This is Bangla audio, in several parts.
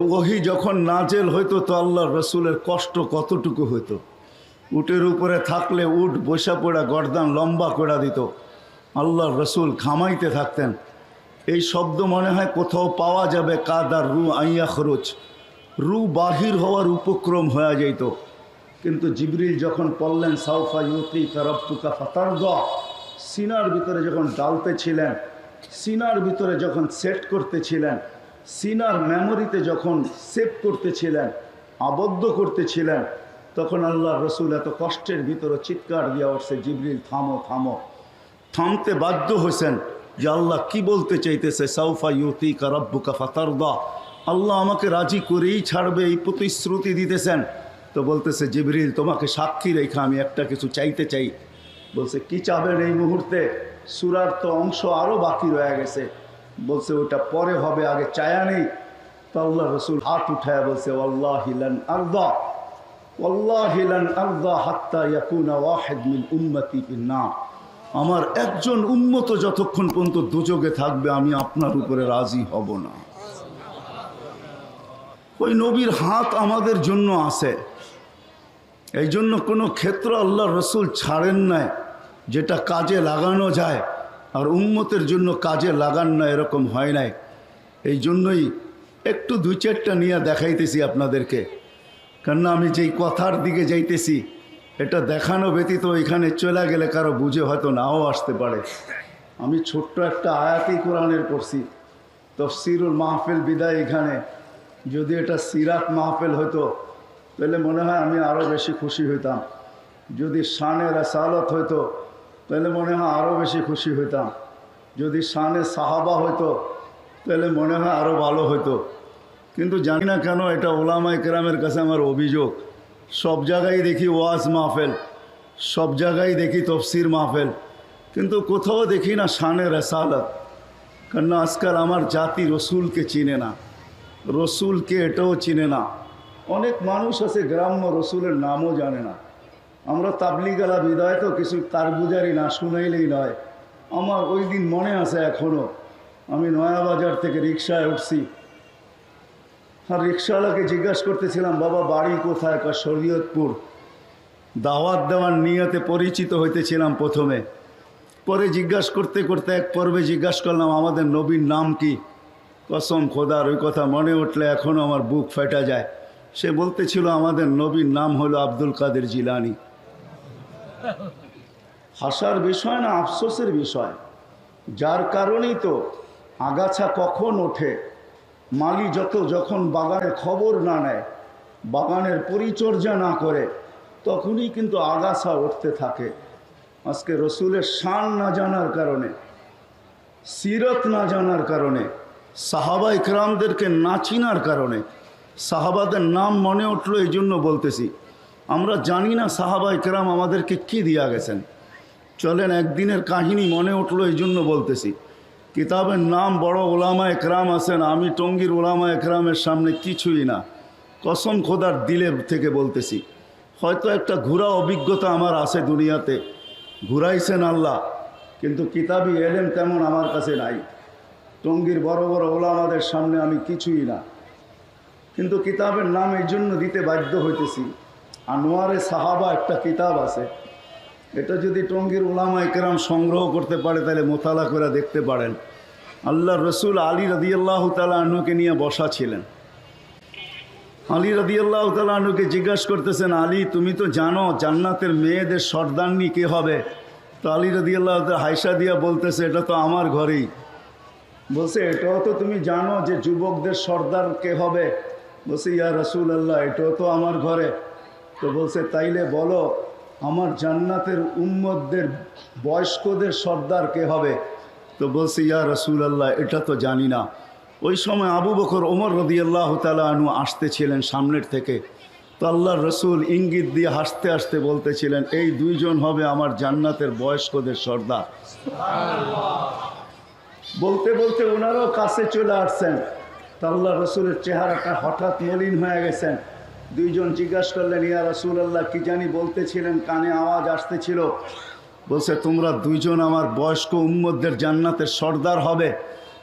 ওহি যখন নাজেল হইতো তো আল্লাহর রসুলের কষ্ট কতটুকু হইতো। উটের উপরে থাকলে উট বসা পড়া গর্দান লম্বা করে দিত, আল্লাহর রসুল ঘামাইতে থাকতেন। এই শব্দ মনে হয় কোথাও পাওয়া যাবে, কাদার রু আইয়া খরচ, রু বাহির হওয়ার উপক্রম হয়ে যাইত। কিন্তু জিবরিল যখন পড়লেন সাউফা ইউতিকা রাব্বুকা ফাতারদা, সিনার ভিতরে যখন ডালতেছিলেন, সিনার ভিতরে যখন সেট করতেছিলেন, সিনার মেমোরিতে যখন সেভ করতেছিলেন, আবদ্ধ করতেছিলেন, তখন আল্লাহ রসুল এত কষ্টের ভিতরে চিৎকার দিয়া উঠছে, জিবরিল থামো থামো। থামতে বাধ্য হয়েছেন যে আল্লাহ কি বলতে চাইতেছে, সাউফা ইউতিকা রাব্বুকা ফাতারদা, আল্লাহ আমাকে রাজি করেই ছাড়বে এই প্রতিশ্রুতি দিতেছেন। তো বলতেছে, জিবরিল তোমাকে সাক্ষী রেখা আমি একটা কিছু চাইতে চাই। বলছে, কি চাবেন এই মুহূর্তে? সূরার তো অংশ আরও বাকি রয়ে গেছে। বলছে, ওটা পরে হবে, আগে চায়া নেই। তো আল্লাহ রসুল হাত উঠায় বলছে, ওয়াল্লাহি লান আরদা, ওয়াল্লাহি লান আরদা হাত্তা ইয়াকুনা ওয়াহিদ মিন উম্মতি ফিন্নার। আমার একজন উম্মত যতক্ষণ পর্যন্ত দুযোগে থাকবে আমি আপনার উপরে রাজি হব না। ওই নবীর হাত আমাদের জন্য আছে। এই জন্য কোনো ক্ষেত্র আল্লাহ রসুল ছাড়েন নাই যেটা কাজে লাগানো যায়, আর উম্মতের জন্য কাজে লাগান না, এরকম হয় নাই। এই জন্যই একটু দুই চারটা নিয়ে দেখাইতেছি আপনাদেরকে, কেননা আমি যেই কথার দিকে যাইতেছি এটা দেখানো ব্যতীত এখানে চলে গেলে কারো বুঝে হয়তো নাও আসতে পারে। আমি ছোট্ট একটা আয়াতি কোরআনের পড়ছি, তাফসীরুল মাহফিল বিদায়। এখানে যদি এটা সিরাত মাহফিল হতো তাহলে মনে হয় আমি আরও বেশি খুশি হইতাম। যদি শানে রাসালত হইতো তাহলে মনে হয় আরও বেশি খুশি হইতাম। যদি শানে সাহাবা হইতো তাহলে মনে হয় আরও ভালো হইতো। কিন্তু জানি না কেন এটা ওলামায়ে কেরামের কাছে আমার অভিযোগ, সব জায়গায় দেখি ওয়াজ মাহফিল, সব জায়গায় দেখি তফসির মাহফিল, কিন্তু কোথাও দেখি না শানে রাসালত। কেননা আজকাল আমার জাতি রসুলকে চিনে না, রসুলকে এটাও চিনে না। অনেক মানুষ আছে গ্রাম্য, রসুলের নামও জানে না। আমরা তাবলিগালা বিদায় তো কিছু তার বুঝারি না, শুনাইলেই নয়। আমার ওই দিন মনে আছে এখনও, আমি নয়াবাজার থেকে রিক্সায় উঠছি, আর রিক্সাওয়ালাকে জিজ্ঞাসা করতেছিলাম, বাবা বাড়ি কোথায়? শরীয়তপুর। দাওয়াত দেওয়ার নিয়তে পরিচিত হইতেছিলাম প্রথমে, পরে জিজ্ঞাসা করতে করতে এক পর্বে জিজ্ঞাসা করলাম, আমাদের নবীর নাম কি? কসম খোদার ওই কথা মনে উঠলে এখনও আমার বুক ফেটা যায়। সে বলতেছিল, আমাদের নবীর নাম হলো আব্দুল কাদের জিলানি। হাসার বিষয় না, আফসোসের বিষয়। যার কারণেই তো আগাছা কখন ওঠে, মালি যখন বাগানের খবর না নেয়, বাগানের পরিচর্যা না করে, তখনই কিন্তু আগাছা উঠতে থাকে। আজকে রসুলের শান না জানার কারণে, সিরত না জানার কারণে, সাহাবা ইকরামদেরকে না চিনার কারণে, সাহাবাদের নাম মনে উঠলো এই জন্য বলতেছি। আমরা জানি না সাহাবা ইকরাম আমাদেরকে কি দিয়া গেছেন। চলেন একদিনের কাহিনী মনে উঠলো এই জন্য বলতেছি। কিতাবের নাম বড় ওলামা একরাম আছেন, আমি টঙ্গীর ওলামা একরামের সামনে কিছুই না, কসম খোদার দিলের থেকে বলতেছি। হয়তো একটা ঘোরা অভিজ্ঞতা আমার আছে দুনিয়াতে, ঘুরাইছেন আল্লাহ, কিন্তু কিতাবি এলেম তেমন আমার কাছে নাই। টঙ্গীর বড় বড় ওলামাদের সামনে আমি কিছুই না, কিন্তু কিতাবের নাম এই জন্য দিতে বাধ্য হইতেছি। আনোয়ারে সাহাবা একটা কিতাব আছে, এটা যদি টঙ্গীর উলামা ইকরাম সংগ্রহ করতে পারে তাহলে মোতালা করে দেখতে পারেন। আল্লাহর রসুল আলী রাদিয়াল্লাহু তাআলা আনহুকে নিয়ে বসা ছিলেন। আলী রাদিয়াল্লাহু তাআলা আনহুকে জিজ্ঞাসা করতেছেন, আলী তুমি তো জানো জান্নাতের মেয়েদের সর্দারনি কে হবে? তো আলী রাদিয়াল্লাহু তাআলা হাইসা দিয়া বলতেছে, এটা তো আমার ঘরেই। বলছে, এটাও তো তুমি জানো যে যুবকদের সর্দার কে হবে? বলছে, ইয়া রাসূলুল্লাহ এটাও তো আমার ঘরে। তো বলছে, তাইলে বলো আমার জান্নাতের উম্মতদের বয়স্কদের সর্দার কে হবে? তো বলছে, ইয়া রাসূলুল্লাহ এটা তো জানি না। ওই সময় আবু বকর ওমর রাদিয়াল্লাহু তাআলা আনহু আসতেছিলেন সামনের থেকে। তো আল্লাহর রসুল ইঙ্গিত দিয়ে হাসতে হাসতে বলতেছিলেন, এই দুইজন হবে আমার জান্নাতের বয়স্কদের সর্দার। বলতে বলতে ওনারাও কাছে চলে আসছেন। তো আল্লাহ রসুলের চেহারাটা হঠাৎ মলিন হয়ে গেছেন। দুইজন জিজ্ঞাসা করলেন, ইয়া রাসূলুল্লাহ কি জানি বলতেছিলেন, কানে আওয়াজ আসতেছিল। বলছে, তোমরা দুইজন আমার বয়স্ক উম্মতদের জান্নাতের সর্দার হবে।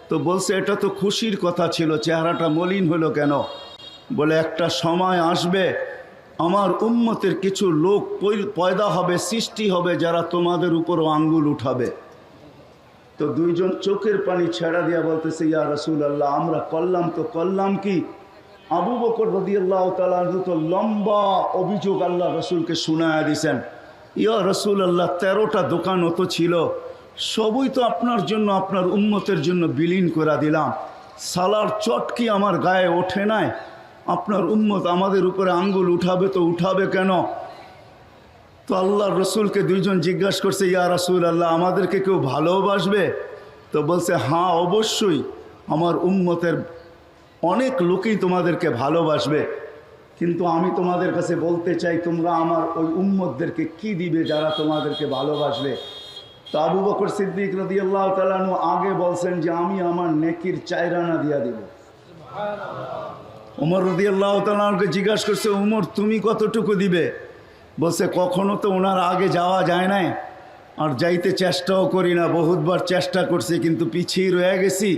তো বলছে, এটা তো খুশির কথা ছিল, চেহারাটা মলিন হলো কেন? বলে একটা সময় আসবে আমার উম্মতের কিছু লোক পয়দা হবে, সৃষ্টি হবে, যারা তোমাদের উপরও আঙ্গুল উঠাবে। তো দুইজন চোখের পানি ছেড়া দিয়া বলতেছে, ইয়া রাসূলুল্লাহ, আমরা করলাম তো করলাম কি? আবু বকর রাদিয়াল্লাহু তাআলা তো লম্বা অভিযোগ আল্লাহ রসুলকে শোনায়া দিছেন। ইয়া রাসূলুল্লাহ, 13টা দোকানও তো ছিল, সবই তো আপনার জন্য, আপনার উম্মতের জন্য বিলীন করে দিলাম। সালার চটকি আমার গায়ে ওঠে নাই, আপনার উম্মত আমাদের উপরে আঙ্গুল উঠাবে তো উঠাবে কেন? তো আল্লাহ রসুলকে দুইজন জিজ্ঞাসা করছে, ইয়া রাসূলুল্লাহ, আমাদেরকে কেউ ভালোবাসবে? তো বলছে, হ্যাঁ অবশ্যই, আমার উম্মতের অনেক লোকই তোমাদেরকে ভালোবাসবে, কিন্তু আমি তোমাদের কাছে বলতে চাই, তোমরা আমার ওই উম্মতদেরকে কি দিবে যারা তোমাদেরকে ভালোবাসবে? তো আবু বকর সিদ্দিক রাদিয়াল্লাহু তাআলা আনহু আগে বলছেন যে আমি আমার নেকির 4 আনা দিয়া দিব। ওমর রাদিয়াল্লাহু তাআলা আনহুকে জিজ্ঞাসা করছে, ওমর তুমি কতটুকু দিবে? বলছে, কখনো তো ওনার আগে যাওয়া যায় নাই, আর যাইতে চেষ্টাও করি না, বহুতবার চেষ্টা করছি কিন্তু পিছিয়ে রয়ে গেছি,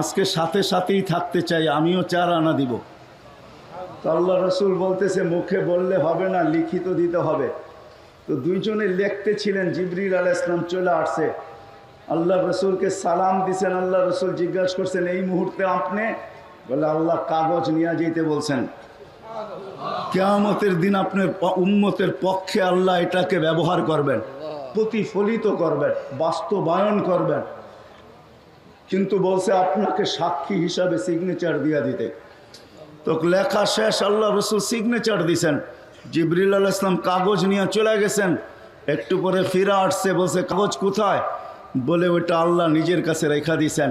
আজকে সাথে সাথেই থাকতে চাই, আমিও 4 আনা দিব। তো আল্লাহ রসুল বলতেছে, মুখে বললে হবে না, লিখিত দিতে হবে। তো দুইজনে লিখতে ছিলেন, জিবরিল আলাইহিস সালাম চলে আসছে, আল্লাহ রসুলকে সালাম দিছেন। আল্লাহ রসুল জিজ্ঞাসা করছেন, এই মুহূর্তে আপনি? বলে, আল্লাহ কাগজ নিয়ে যেতে বলছেন, কিয়ামতের দিন আপনার উম্মতের পক্ষে আল্লাহ এটাকে ব্যবহার করবেন, প্রতিফলিত করবেন, বাস্তবায়ন করবেন। কিন্তু বলছে আপনাকে সাক্ষী হিসাবে সিগনেচার দিয়া দিতে। তো লেখা শেষ, আল্লাহ রসুল সিগনেচার দিছেন, জিবরিল আলাইহিস সালাম কাগজ নিয়ে চলে গেছেন। একটু পরে ফিরে আসছে, বলছে, কাগজ কোথায়? বলে, ওইটা আল্লাহ নিজের কাছে রেখা দিছেন।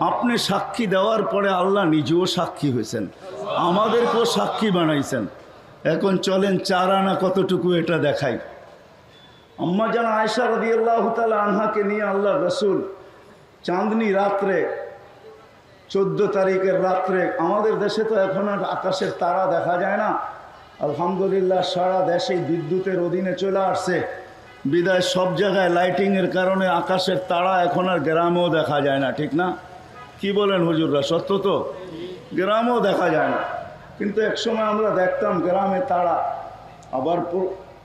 আপনি সাক্ষী দেওয়ার পরে আল্লাহ নিজেও সাক্ষী হয়েছেন, আমাদেরকেও সাক্ষী বানাইছেন। এখন চলেন 4 আনা কতটুকু এটা দেখাই। আম্মা জান আয়েশা রাদিয়াল্লাহু তাআলা আনহাকে নিয়ে আল্লাহ রসুল চাঁদনি রাত্রে, 14 তারিখের রাত্রে, আমাদের দেশে তো এখন আর আকাশের তারা দেখা যায় না, আলহামদুলিল্লাহ সারা দেশেই বিদ্যুতের অধীনে চলে আসছে, বিদায় সব জায়গায় লাইটিংয়ের কারণে আকাশের তারা এখন আর গ্রামেও দেখা যায় না, ঠিক না? কি বলেন হুজুররা, সত্য তো? গ্রামেও দেখা যায় না, কিন্তু একসময় আমরা দেখতাম গ্রামে তারা। আবার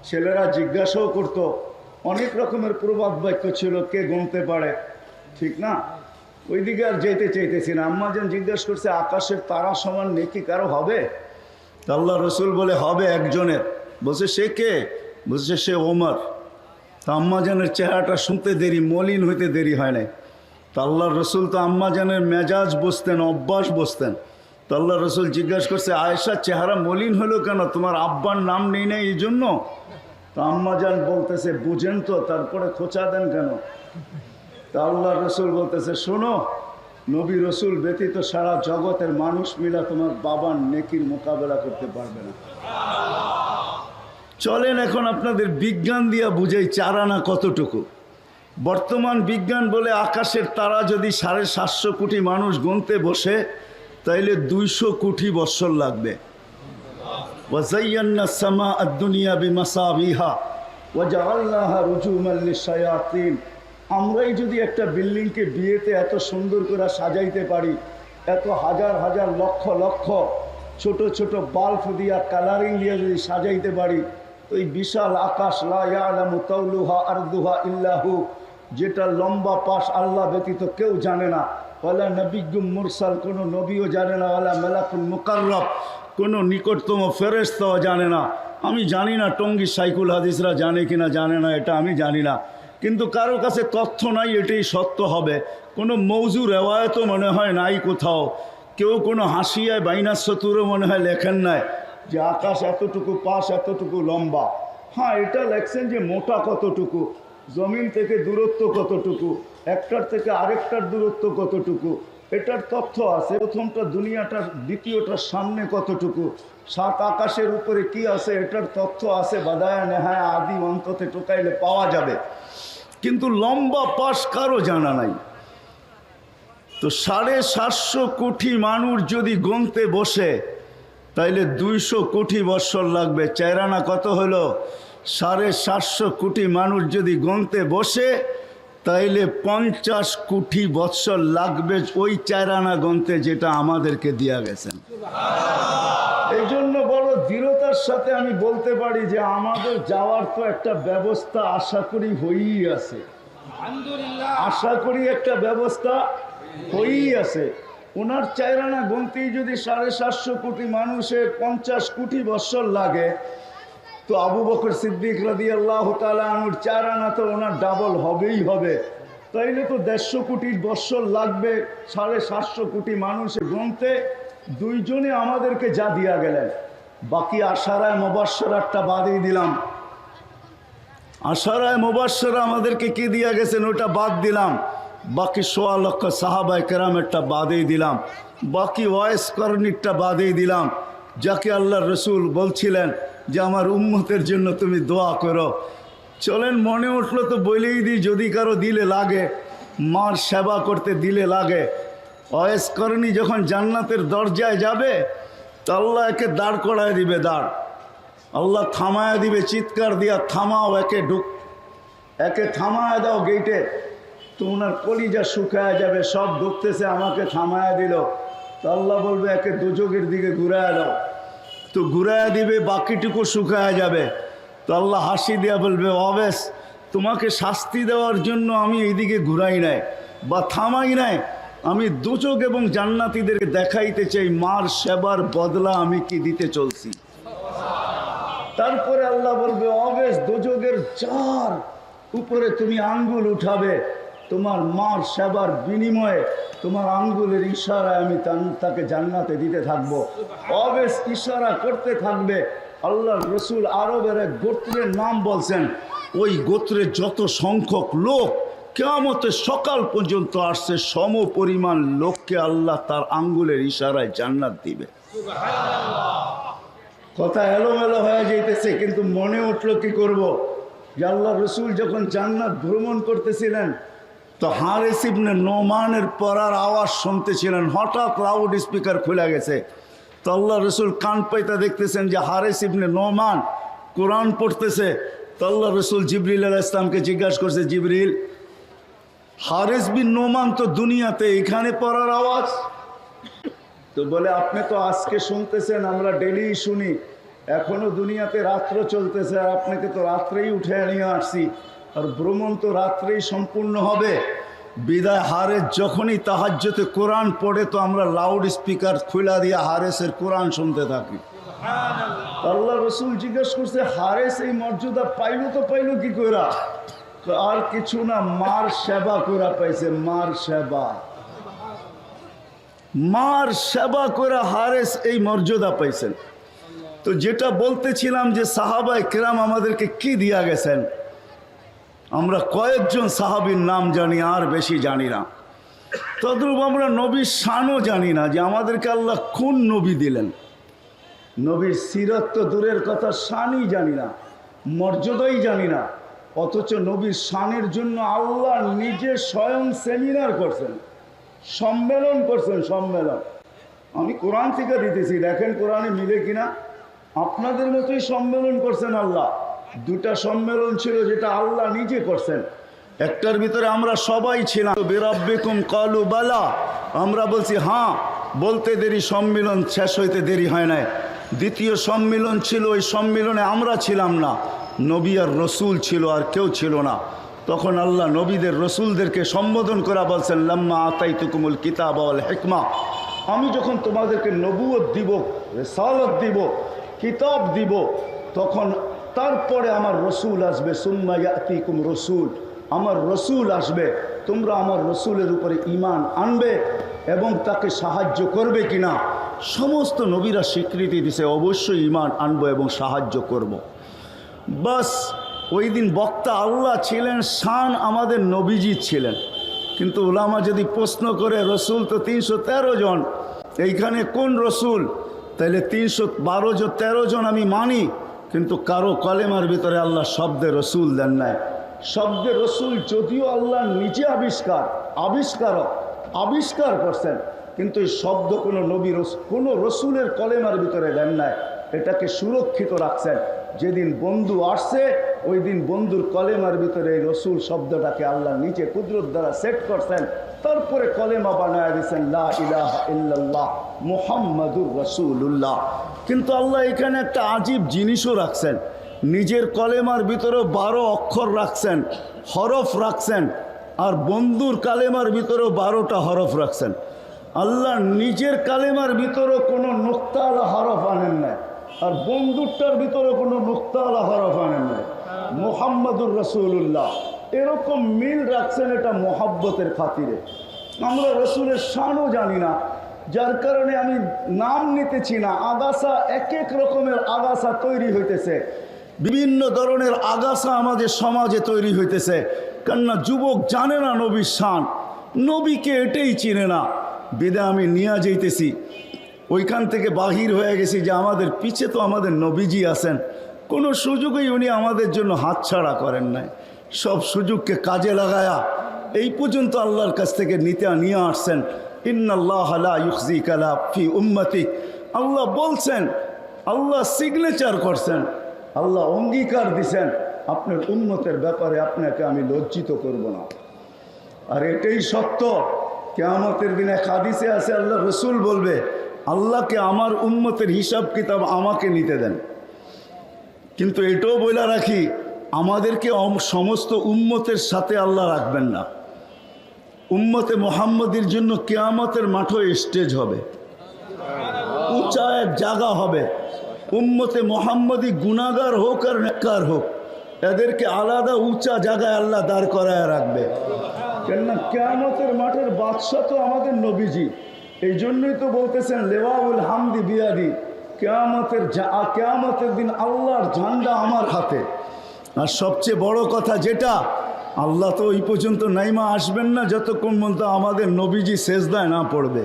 ছেলেরা জিজ্ঞাসাও করতো, অনেক রকমের প্রবাদ বাক্য ছিল, কে গুনতে পারে, ঠিক না? ওইদিকে আর যেতে চাইতেছি না। আম্মা যেন জিজ্ঞাসা করছে, আকাশের তারা সমান নেকি কারো হবে? আল্লাহ রসুল বলে, হবে একজনের। বলছে, সে কে? বলছে, সে ওমর। তা আম্মাজানের চেহারাটা শুনতে দেরি, মলিন হইতে দেরি হয় নাই। তো আল্লাহ রসুল তো আম্মাজানের মেজাজ বুঝতেন, অভ্যাস বুঝতেন। তো আল্লাহ রসুল জিজ্ঞাসা করছে, আয়েশার চেহারা মলিন হলো কেন? তোমার আব্বার নাম নেই না এই জন্য? তো আম্মাজান বলতেছে, বুঝেন তো, তারপরে খোঁচা দেন কেন? তা আল্লাহ রসুল বলতেছে, শোনো, নবী রসুল ব্যতীত সারা জগতের মানুষ মিলা তোমার বাবার নেকির মোকাবেলা করতে পারবে না। চলেন এখন আপনাদের বিজ্ঞান দিয়া বুঝাই 4 আনা কতটুকু। বর্তমান বিজ্ঞান বলে আকাশের তারা যদি 750 কোটি মানুষ গুনতে বসে, তাইলে 200 কোটি বৎসর লাগবে। ওয়াযায়্যানা সামা আদ-দুনিয়া বিমাসাবিহা ওয়াজআলনাহা রুজুমান লিশ-শায়াতিন। আমরাই যদি একটা বিল্ডিংকে বিয়েতে এত সুন্দর করে সাজাইতে পারি, এত হাজার হাজার লক্ষ লক্ষ ছোট ছোট বাল্ব দিয়া, কালারিং দিয়ে যদি সাজাইতে পারি, তো এই বিশাল আকাশ, লা ইয়ালামু তাওলুহা আরদুহা ইল্লাহু, যেটা লম্বা পাশ আল্লাহ ব্যতীত কেউ জানে না, ওয়ালা নবিয়্যুম মুরসাল, কোনো নবীও জানে না, ওয়ালা মালাকুল মুকাররব, কোনো নিকটতম ফেরেশতাও জানে না। আমি জানি না টঙ্গী সাইকুল হাদিসরা জানে কিনা জানে না, এটা আমি জানি না, কিন্তু কারো কাছে তথ্য নাই এটাই সত্য হবে। কোনো মৌজু রেওয়ায়তও মনে হয় নাই কোথাও, কেউ কোনো হাসিয়ায় বাইনাস চতুরও মনে হয় লেখেন নাই যে আকাশ এতটুকু পাশ, এতটুকু লম্বা। হ্যাঁ, এটা লেখছেন যে মোটা কতটুকু, জমিন থেকে দূরত্ব কতটুকু, একটার থেকে আরেকটার দূরত্ব কতটুকু, এটার তথ্য আছে। প্রথমটা দুনিয়াটার, দ্বিতীয়টার সামনে কতটুকু, 7 আকাশের উপরে কি আছে এটার তথ্য আছে। বাদায়া নেহায়া আদি অন্ততে টোকাইলে পাওয়া যাবে, কিন্তু লম্বা পাশ কারো জানা নাই। তো 750 কোটি মানুষ যদি গুনতে বসে, তাইলে 200 কোটি বৎসর লাগবে। 4 আনা কত হলো? 750 কোটি মানুষ যদি গুনতে বসে, তাইলে 50 কোটি বৎসর লাগবে ওই 4 আনা গুনতে, যেটা আমাদেরকে দিয়া গেছেন। দৃঢ়তার সাথে আমি বলতে পারি যে আমাদের যাওয়ার তো একটা ব্যবস্থা আশা করি হয়েই আছে, আশা করি একটা ব্যবস্থা হয়েই আছে। ওনার চাইরানা গুনতেই যদি 750 কোটি মানুষের 50 কোটি বৎসর লাগে, তো আবু বকর সিদ্দিক রাদিয়াল্লাহু তাআলা আনহুর চাইরানা তো ওনার ডাবল হবেই হবে। তাইলে তো 150 কোটি বৎসর লাগবে 750 কোটি মানুষের গুনতে। দুইজনে আমাদেরকে যা দিয়া গেলেন। বাকি আশারায় মুবাশশারাতটা বাদই দিলাম, আশারায় মুবাশশারা আমাদেরকে কি দিয়া গেছেন ওটা বাদ দিলাম। বাকি 1.25 লক্ষ সাহাবায়ে কেরামেরটা বাদেই দিলাম, বাকি ওয়াইস করণীরটা বাদেই দিলাম। যাকে আল্লাহর রসুল বলছিলেন যে আমার উম্মতের জন্য তুমি দোয়া করো। চলেন, মনে উঠলো তো বলেই দিই, যদি কারো দিলে লাগে, মার সেবা করতে দিলে লাগে। ওয়াইস করণী যখন জান্নাতের দরজায় যাবে তো আল্লাহ একে দাঁড় করায় দিবে, দাঁড় আল্লাহ থামায় দিবে, চিৎকার দিয়া থামাও, একে থামায় দাও গেটে। তো ওনার কলিজা শুকায় যাবে, সব ঢুকতেছে, আমাকে থামায় দিল। তো আল্লাহ বলবে একে দোজখের দিকে ঘুরায় দাও, তো ঘুরায় দিবে, বাকিটুকু শুকায় যাবে। তো আল্লাহ হাসি দিয়া বলবে অবেশ, তোমাকে শাস্তি দেওয়ার জন্য আমি এইদিকে ঘুরাই নাই বা থামাই নাই, আমি দোজখ এবং জান্নাতীদেরকে দেখাইতে চাই মার সেবার বদলা আমি কি দিতে চলছি। তারপরে আল্লাহ বলবে অবেশ, দোজখের যার উপরে তুমি আঙ্গুল উঠাবে, তোমার মার সেবার বিনিময়ে তোমার আঙ্গুলের ইশারায় আমি তাকে জান্নাতে দিতে থাকবো। অবেশ ইশারা করতে থাকবে। আল্লাহর রসুল আরবের এক গোত্রের নাম বলছেন, ওই গোত্রের যত সংখ্যক লোক কিয়ামতের সকাল পর্যন্ত আসছে, সম পরিমাণ লোককে আল্লাহ তার আঙ্গুলের ইশারায় জান্নাত দিবে। কথা এলোমেলো হয়ে যাইতেছে, কিন্তু মনে উঠলো কি করব যে আল্লাহ রসুল যখন জান্নাত ভ্রমণ করতেছিলেন তো হারিস ইবনে নোমানের পড়ার আওয়াজ শুনতেছিলেন। হঠাৎ লাউড স্পিকার খুলে গেছে। তো আল্লাহ রসুল কান পাইতা দেখতেছেন যে হারিস ইবনে নোমান কোরআন পড়তেছে। তো আল্লাহ রসুল জিবরিল আলাইহিস সালামকে জিজ্ঞাসা করছে, জিবরিল, হারিস বিন নোমান তো দুনিয়াতে, এখানে পড়ার আওয়াজ? তো বলে আপনি তো আজকে শুনতেছেন, আমরা ডেলি শুনি, এখনো দুনিয়াতে রাত্র চলতেছে, আর আপনাকে তো রাত্রেই উঠে নিয়ে আসছি, আর ভ্রমণ তো রাত্রেই সম্পূর্ণ হবে। বিদায় হারেস যখনই তাহাজ্জুদে কোরআন পড়ে তো আমরা লাউড স্পিকার খুলা দিয়ে হারেসের কোরআন শুনতে থাকি। আল্লাহ রসুল জিজ্ঞেস করছে, হারেস এই মর্যাদা পাইলো তো পাইলো কি করা? আর কিছু না, মার সেবা করা পাইছে, মার সেবা, মার সেবা করে হারেস এই মর্যাদা পাইছেন। তো যেটা বলতেছিলাম যে সাহাবায়ে কেরাম আমাদেরকে কি দিয়া গেছেন, আমরা কয়েকজন সাহাবীর নাম জানি, আর বেশি জানি না। তদ্রূপ আমরা নবীর শানও জানি না, যে আমাদেরকে আল্লাহ কোন নবী দিলেন। নবীর সিরত তো দূরের কথা, শানই জানি না, মর্যাদাই জানি না। অথচ নবীর শানের জন্য আল্লাহ নিজে স্বয়ং সেমিনার করছেন, সম্মেলন করছেন, সম্মেলন। আমি কোরআন থেকে দিতেছি, দেখেন কোরআনে মিলে কিনা। আপনাদের মতোই সম্মেলন করছেন আল্লাহ। দুটা সম্মেলন ছিল যেটা আল্লাহ নিজে করছেন। একটার ভিতরে আমরা সবাই ছিলাম, বিরাব্বিকুম ক্বালু বালা, আমরা বলছি হ্যাঁ, বলতে দেরি, সম্মেলন শেষ হইতে দেরি হয় নাই। দ্বিতীয় সম্মেলন ছিল, ওই সম্মেলনে আমরা ছিলাম না, নবী আর রসুল ছিল, আর কেউ ছিল না। তখন আল্লাহ নবীদের রসুলদেরকে সম্বোধন করা বলছেন, লাম্মা আতাইতুকুমুল কিতাব ওয়াল হিকমা, আমি যখন তোমাদেরকে নবুয়ত দিব, রিসালাত দিব, কিতাব দিব, তখন তারপরে আমার রসুল আসবে, সুম্মা ইয়াতিকুম রসুল, আমার রসুল আসবে, তোমরা আমার রসুলের উপরে ঈমান আনবে এবং তাকে সাহায্য করবে কিনা। সমস্ত নবীরা স্বীকৃতি দিছে, অবশ্যই ঈমান আনবো এবং সাহায্য করব। বাস ওই দিন বক্তা আল্লাহ ছিলেন, শান আমাদের নবীজি ছিলেন। কিন্তু উলামা যদি প্রশ্ন করে, রসুল তো 313 জন, এইখানে কোন রসুল? তাইলে 313 জন আমি মানি, কিন্তু কারো কলেমার ভিতরে আল্লাহ শব্দে রসুল দেন নাই। শব্দে রসুল যদিও আল্লাহ নিজে আবিষ্কার করছেন, কিন্তু এই শব্দ কোনো নবী কোনো রসুলের কলেমার ভিতরে দেন নাই। এটাকে সুরক্ষিত রাখছেন। যেদিন বন্ধু আসছে, ওই দিন বন্ধুর কলেমার ভিতরে এই রসুল শব্দটাকে আল্লাহ নিজে কুদরত দ্বারা সেট করছেন। তারপরে কলেমা বানায় দিয়েছেন, লা ইলাহা ইল্লাল্লাহ মুহাম্মাদুর রাসূলুল্লাহ। কিন্তু আল্লাহ এখানে একটা আজীব জিনিসও রাখছেন, নিজের কলেমার ভিতরে 12 অক্ষর রাখছেন, হরফ রাখছেন, আর বন্ধুর কালেমার ভিতরেও 12টা হরফ রাখছেন। আল্লাহ নিজের কালেমার ভিতরে কোনো নুক্তাওয়ালা হরফ আনেন নাই, আর বন্ধুরটার ভিতরে কোনো নুক্তাওয়ালা হরফ আনেন নাই। মুহাম্মাদুর রাসূলুল্লাহ এরকম মিল রাখছেন, এটা মোহাব্বতের খাতিরে। আমরা রসুলের শানও জানি না, যার কারণে আমি নাম নিতেছি না। আগাছা এক এক রকমের আগাছা তৈরি হইতেছে, বিভিন্ন ধরনের আগাছা আমাদের সমাজে তৈরি হইতেছে। কেননা যুবক জানে না নবীর শান, নবীকে এটাই চিনে না। বিদায় আমি নিয়ে যাইতেছি, ওইখান থেকে বাহির হয়ে গেছি যে আমাদের পিছে তো আমাদের নবীজি আছেন, কোনো সুযোগই উনি আমাদের জন্য হাতছাড়া করেন নাই। সব সুযোগকে কাজে লাগায়া এই পর্যন্ত আল্লাহর কাছ থেকে নিয়ে আসছেন। ইন্নাল্লাহ লা ইউখজিকা লা ফি উম্মতিক, আল্লাহ বলছেন, আল্লাহ সিগনেচার করছেন, আল্লাহ অঙ্গীকার দিছেন, আপনার উম্মতের ব্যাপারে আপনাকে আমি লজ্জিত করব না। আর এটাই সত্য। কিয়ামতের দিনে হাদিসে আছে, আল্লাহ রসুল বলবে, আল্লাহকে আমার উম্মতের হিসাব কিতাব আমাকে নিতে দেন। কিন্তু এটাও বলে রাখি, আমাদেরকে সমস্ত উম্মতের সাথে আল্লাহ রাখবেন না। উম্মতে মুহাম্মদীর জন্য কিয়ামতের মাঠে স্টেজ হবে, উঁচা এক জায়গা হবে। উম্মতে মুহাম্মদী গুনাহগার হোক আর নেককার হোক, এদেরকে আলাদা উঁচা জায়গায় আল্লাহ দাঁড় করায় রাখবে। কেননা কিয়ামতের মাঠের বাদশা তো আমাদের নবীজি। এই জন্যই তো বলতেছেন লেওয়াউল হামদি বিয়াদি, কিয়ামতের দিন আল্লাহর ঝান্ডা আমার হাতে। আর সবচেয়ে বড় কথা যেটা, আল্লাহ তো ওই পর্যন্ত নাইমা আসবেন না যতক্ষণ পর্যন্ত আমাদের নবীজি সেজদায় না পড়বে।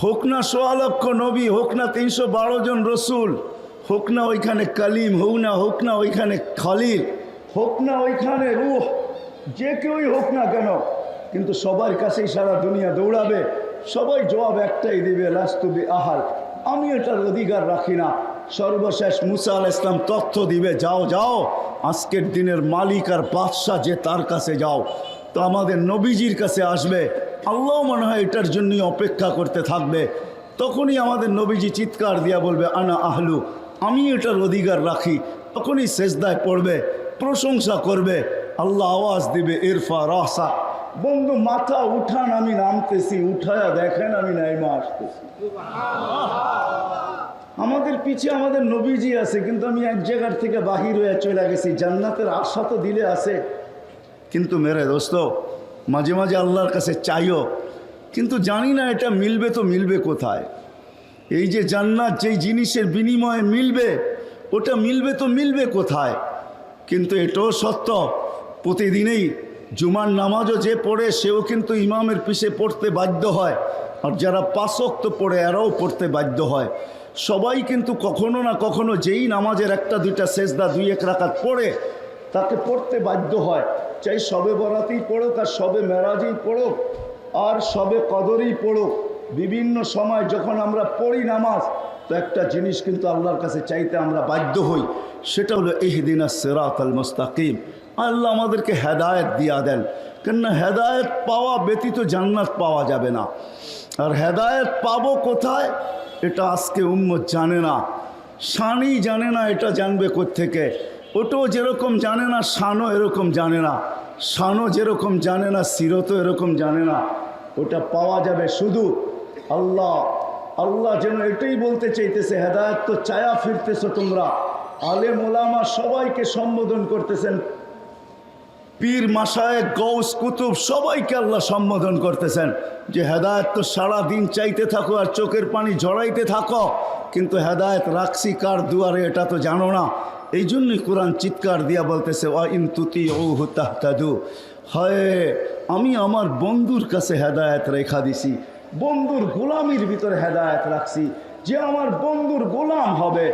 হোক না ১৬ লক্ষ নবী, হোক না ৩১২ জন রসুল, হোক না ওইখানে কালিম, হোক না ওইখানে খালিল, হোক না ওইখানে রূহ, যে কেউই হোক না কেন, কিন্তু সবার কাছেই সারা দুনিয়া দৌড়াবে। সবাই জবাব একটাই দিবে, লাস্তু বি আহাল, আমি এটার অধিকার রাখি না। সর্বশেষ মুসা আলাইহিস সালাম তথ্য দিবে, যাও যাও, আজকের দিনের মালিক আর বাদশাহ যে, তার কাছে যাও। তো আমাদের নবীজির কাছে আসবে। আল্লাহ মনে হয় এটার জন্যই অপেক্ষা করতে থাকবে। তখনই আমাদের নবীজি চিৎকার দিয়া বলবে, আনা আহলু, আমি এটার অধিকার রাখি। তখনই সেজদায় পড়বে, প্রশংসা করবে। আল্লাহ আওয়াজ দিবে, ইরফা রাসা, বন্ধু মাথা উঠান, আমি নামতেছি। উঠায়া দেখেন আমি নাইমা আসতেছি। আমাদের পিছে আমাদের নবীজি আছে, কিন্তু আমি এক জায়গার থেকে বাহির হয়ে চলে গেছি। জান্নাতের আশা তো দিলে আছে, কিন্তু মেরে দোস্ত মাঝে মাঝে আল্লাহর কাছে চাইও, কিন্তু জানি না এটা মিলবে তো মিলবে কোথায়। এই যে জান্নাত যেই জিনিসের বিনিময়ে মিলবে, ওটা মিলবে তো মিলবে কোথায়। কিন্তু এটাও সত্য, প্রতিদিনেই জুমার নামাজও যে পড়ে সেও কিন্তু ইমামের পিছে পড়তে বাধ্য হয়, আর যারা ৫ ওয়াক্ত পড়ে এরাও পড়তে বাধ্য হয়। সবাই কিন্তু কখনো না কখনো যেই নামাজের একটা দুইটা সেজদা ২-১ রাকাত পড়ে, তাকে পড়তে বাধ্য হয়। চাই সবে বরাতেই পড়ুক, আর সবে মেরাজেই পড়ুক, আর সবে কদরেই পড়ুক, বিভিন্ন সময় যখন আমরা পড়ি নামাজ, তো একটা জিনিস কিন্তু আল্লাহর কাছে চাইতে আমরা বাধ্য হই, সেটা হলো ইহদিনাস সিরাতাল মুস্তাকিম। আল্লাহ আমাদেরকে হেদায়েত দিয়া দেন, কেননা হেদায়েত পাওয়া ব্যতীত জান্নাত পাওয়া যাবে না। আর হেদায়েত পাবো কোথায়, এটা আজকে উম্মত জানে না। শানই জানে না, এটা জানবে কোত্থেকে। ওটাও যেরকম জানে না, শানও এরকম জানে না। শানও যেরকম জানে না, সিরতও এরকম জানে না। ওটা পাওয়া যাবে শুধু আল্লাহ। আল্লাহ যেন এটাই বলতে চাইতেছে, হেদায়েত তো চায়া ফিরতেছো তোমরা। আলেম ওলামা সবাইকে সম্বোধন করতেছেন, পীর মাশায়েখ গৌস কুতুব সবাইকে আল্লাহ সম্বোধন করতেছেন যে হেদায়েত তো সারা দিন চাইতে থাকো আর চোখের পানি ঝরাইতে থাকো, কিন্তু হেদায়েত রাখছি কার দুয়ারে এটা তো জানো না। এই জন্যই কোরআন চিৎকার দিয়া বলতেছে, ওয়া ইন তুতিউহু তাহতাদু, হয় আমি আমার বন্ধুর কাছে হেদায়েত রেখা দিছি, বন্ধুর গোলামির ভিতরে হেদায়েত রাখছি। যে আমার বন্ধুর গোলাম হবে,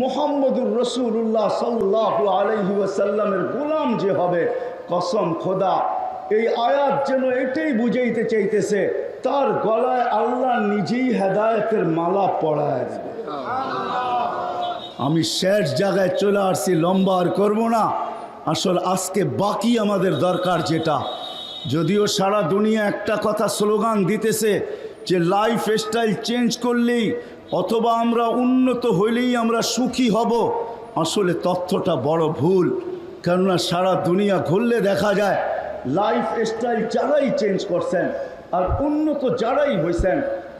মুহাম্মদুর রাসূলুল্লাহ সাল্লাল্লাহু আলাইহি ওয়াসাল্লামের গোলাম যে হবে, কসম খোদা এই আয়াত যেন এটাই বুঝাইতে চাইতেছে, তার গলায় আল্লাহ নিজেই হেদায়েতের মালা পরায় দেবে। আমি শেষ জায়গায় চলে আসছি, লম্বা আর করবো না। আসলে আজকে বাকি আমাদের দরকার যেটা, যদিও সারা দুনিয়া একটা কথা স্লোগান দিতেছে যে লাইফ স্টাইল চেঞ্জ করলেই অথবা আমরা উন্নত হইলেই আমরা সুখী হব, আসলে তথ্যটা বড় ভুল। কেননা সারা দুনিয়া ঘুরলে দেখা যায় লাইফ স্টাইল যারাই চেঞ্জ করছেন আর উন্নত যারাই হয়েছেন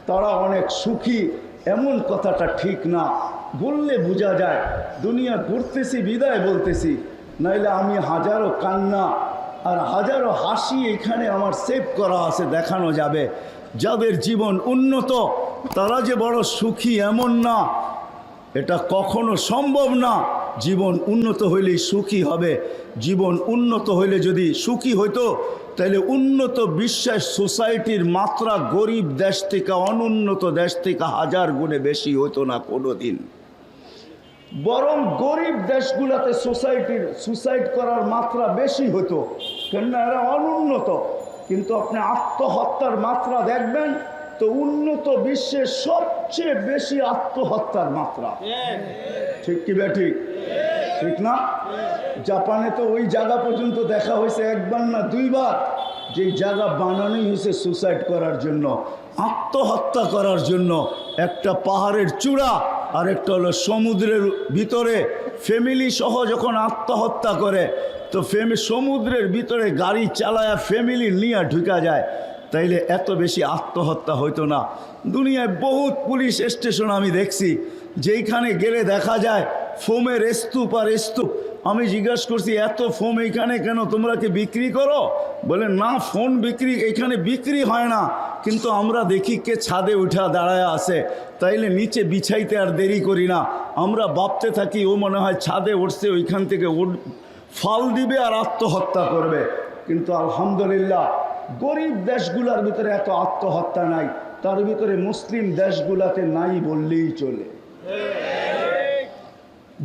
তারা অনেক সুখী, এমন কথাটা ঠিক না। বললে বোঝা যায় দুনিয়া ঘুরতেছি বিদায় বলতেছি, নাইলে আমি হাজারো কান্না আর হাজারো হাসি এখানে আমার সেভ করা আছে, দেখানো যাবে। যাদের জীবন উন্নত তারা যে বড় সুখী এমন না, এটা কখনো সম্ভব না। জীবন উন্নত হইলেই সুখী হবে। জীবন উন্নত হইলে যদি সুখী হইতো তাহলে উন্নত বিশ্বের সোসাইটির মাত্রা গরিব দেশ থেকে অনুন্নত দেশ থেকে 1000 গুণে বেশি হতো না কোনো দিন। বরং গরিব দেশগুলোতে সুসাইড করার মাত্রা বেশি হতো, কেননা এরা অনুন্নত। কিন্তু আপনি আত্মহত্যার মাত্রা দেখবেন তো উন্নত বিশ্বের সবচেয়ে বেশি আত্মহত্যার মাত্রা। ঠিক কি ঠিক? ঠিক না? জাপানে তো ওই জায়গা পর্যন্ত দেখা হয়েছে একবার না 2 বার, যে জায়গা বানানোই হয়েছে সুসাইড করার জন্য, আত্মহত্যা করার জন্য। একটা পাহাড়ের চূড়া আর একটা হলো সমুদ্রের ভিতরে। ফ্যামিলি সহ যখন আত্মহত্যা করে তো সমুদ্রের ভিতরে গাড়ি চালায়া ফ্যামিলি নিয়ে ঢুকা যায়, তাইলে এত বেশি আত্মহত্যা হইতো না। দুনিয়ায় বহুত পুলিশ স্টেশন আমি দেখছি যেইখানে গেলে দেখা যায় ফোমের স্তূপ আর স্তূপ। আমি জিজ্ঞাসা করছি এত ফোম এইখানে কেন, তোমরা কি বিক্রি করো? বলে না, ফোন বিক্রি এখানে বিক্রি হয় না, কিন্তু আমরা দেখি কে ছাদে উঠা দাঁড়ায় আছে, তাইলে নিচে বিছাইতে আর দেরি করি না। আমরা ভাবতে থাকি ও মনে হয় ছাদে উঠছে, ওইখান থেকে ফাল দিবে আর আত্মহত্যা করবে। কিন্তু আলহামদুলিল্লাহ গরিব দেশগুলোর ভিতরে এত আত্মহত্যা নাই, তার ভিতরে মুসলিম দেশগুলাতে নাই বললেই চলে।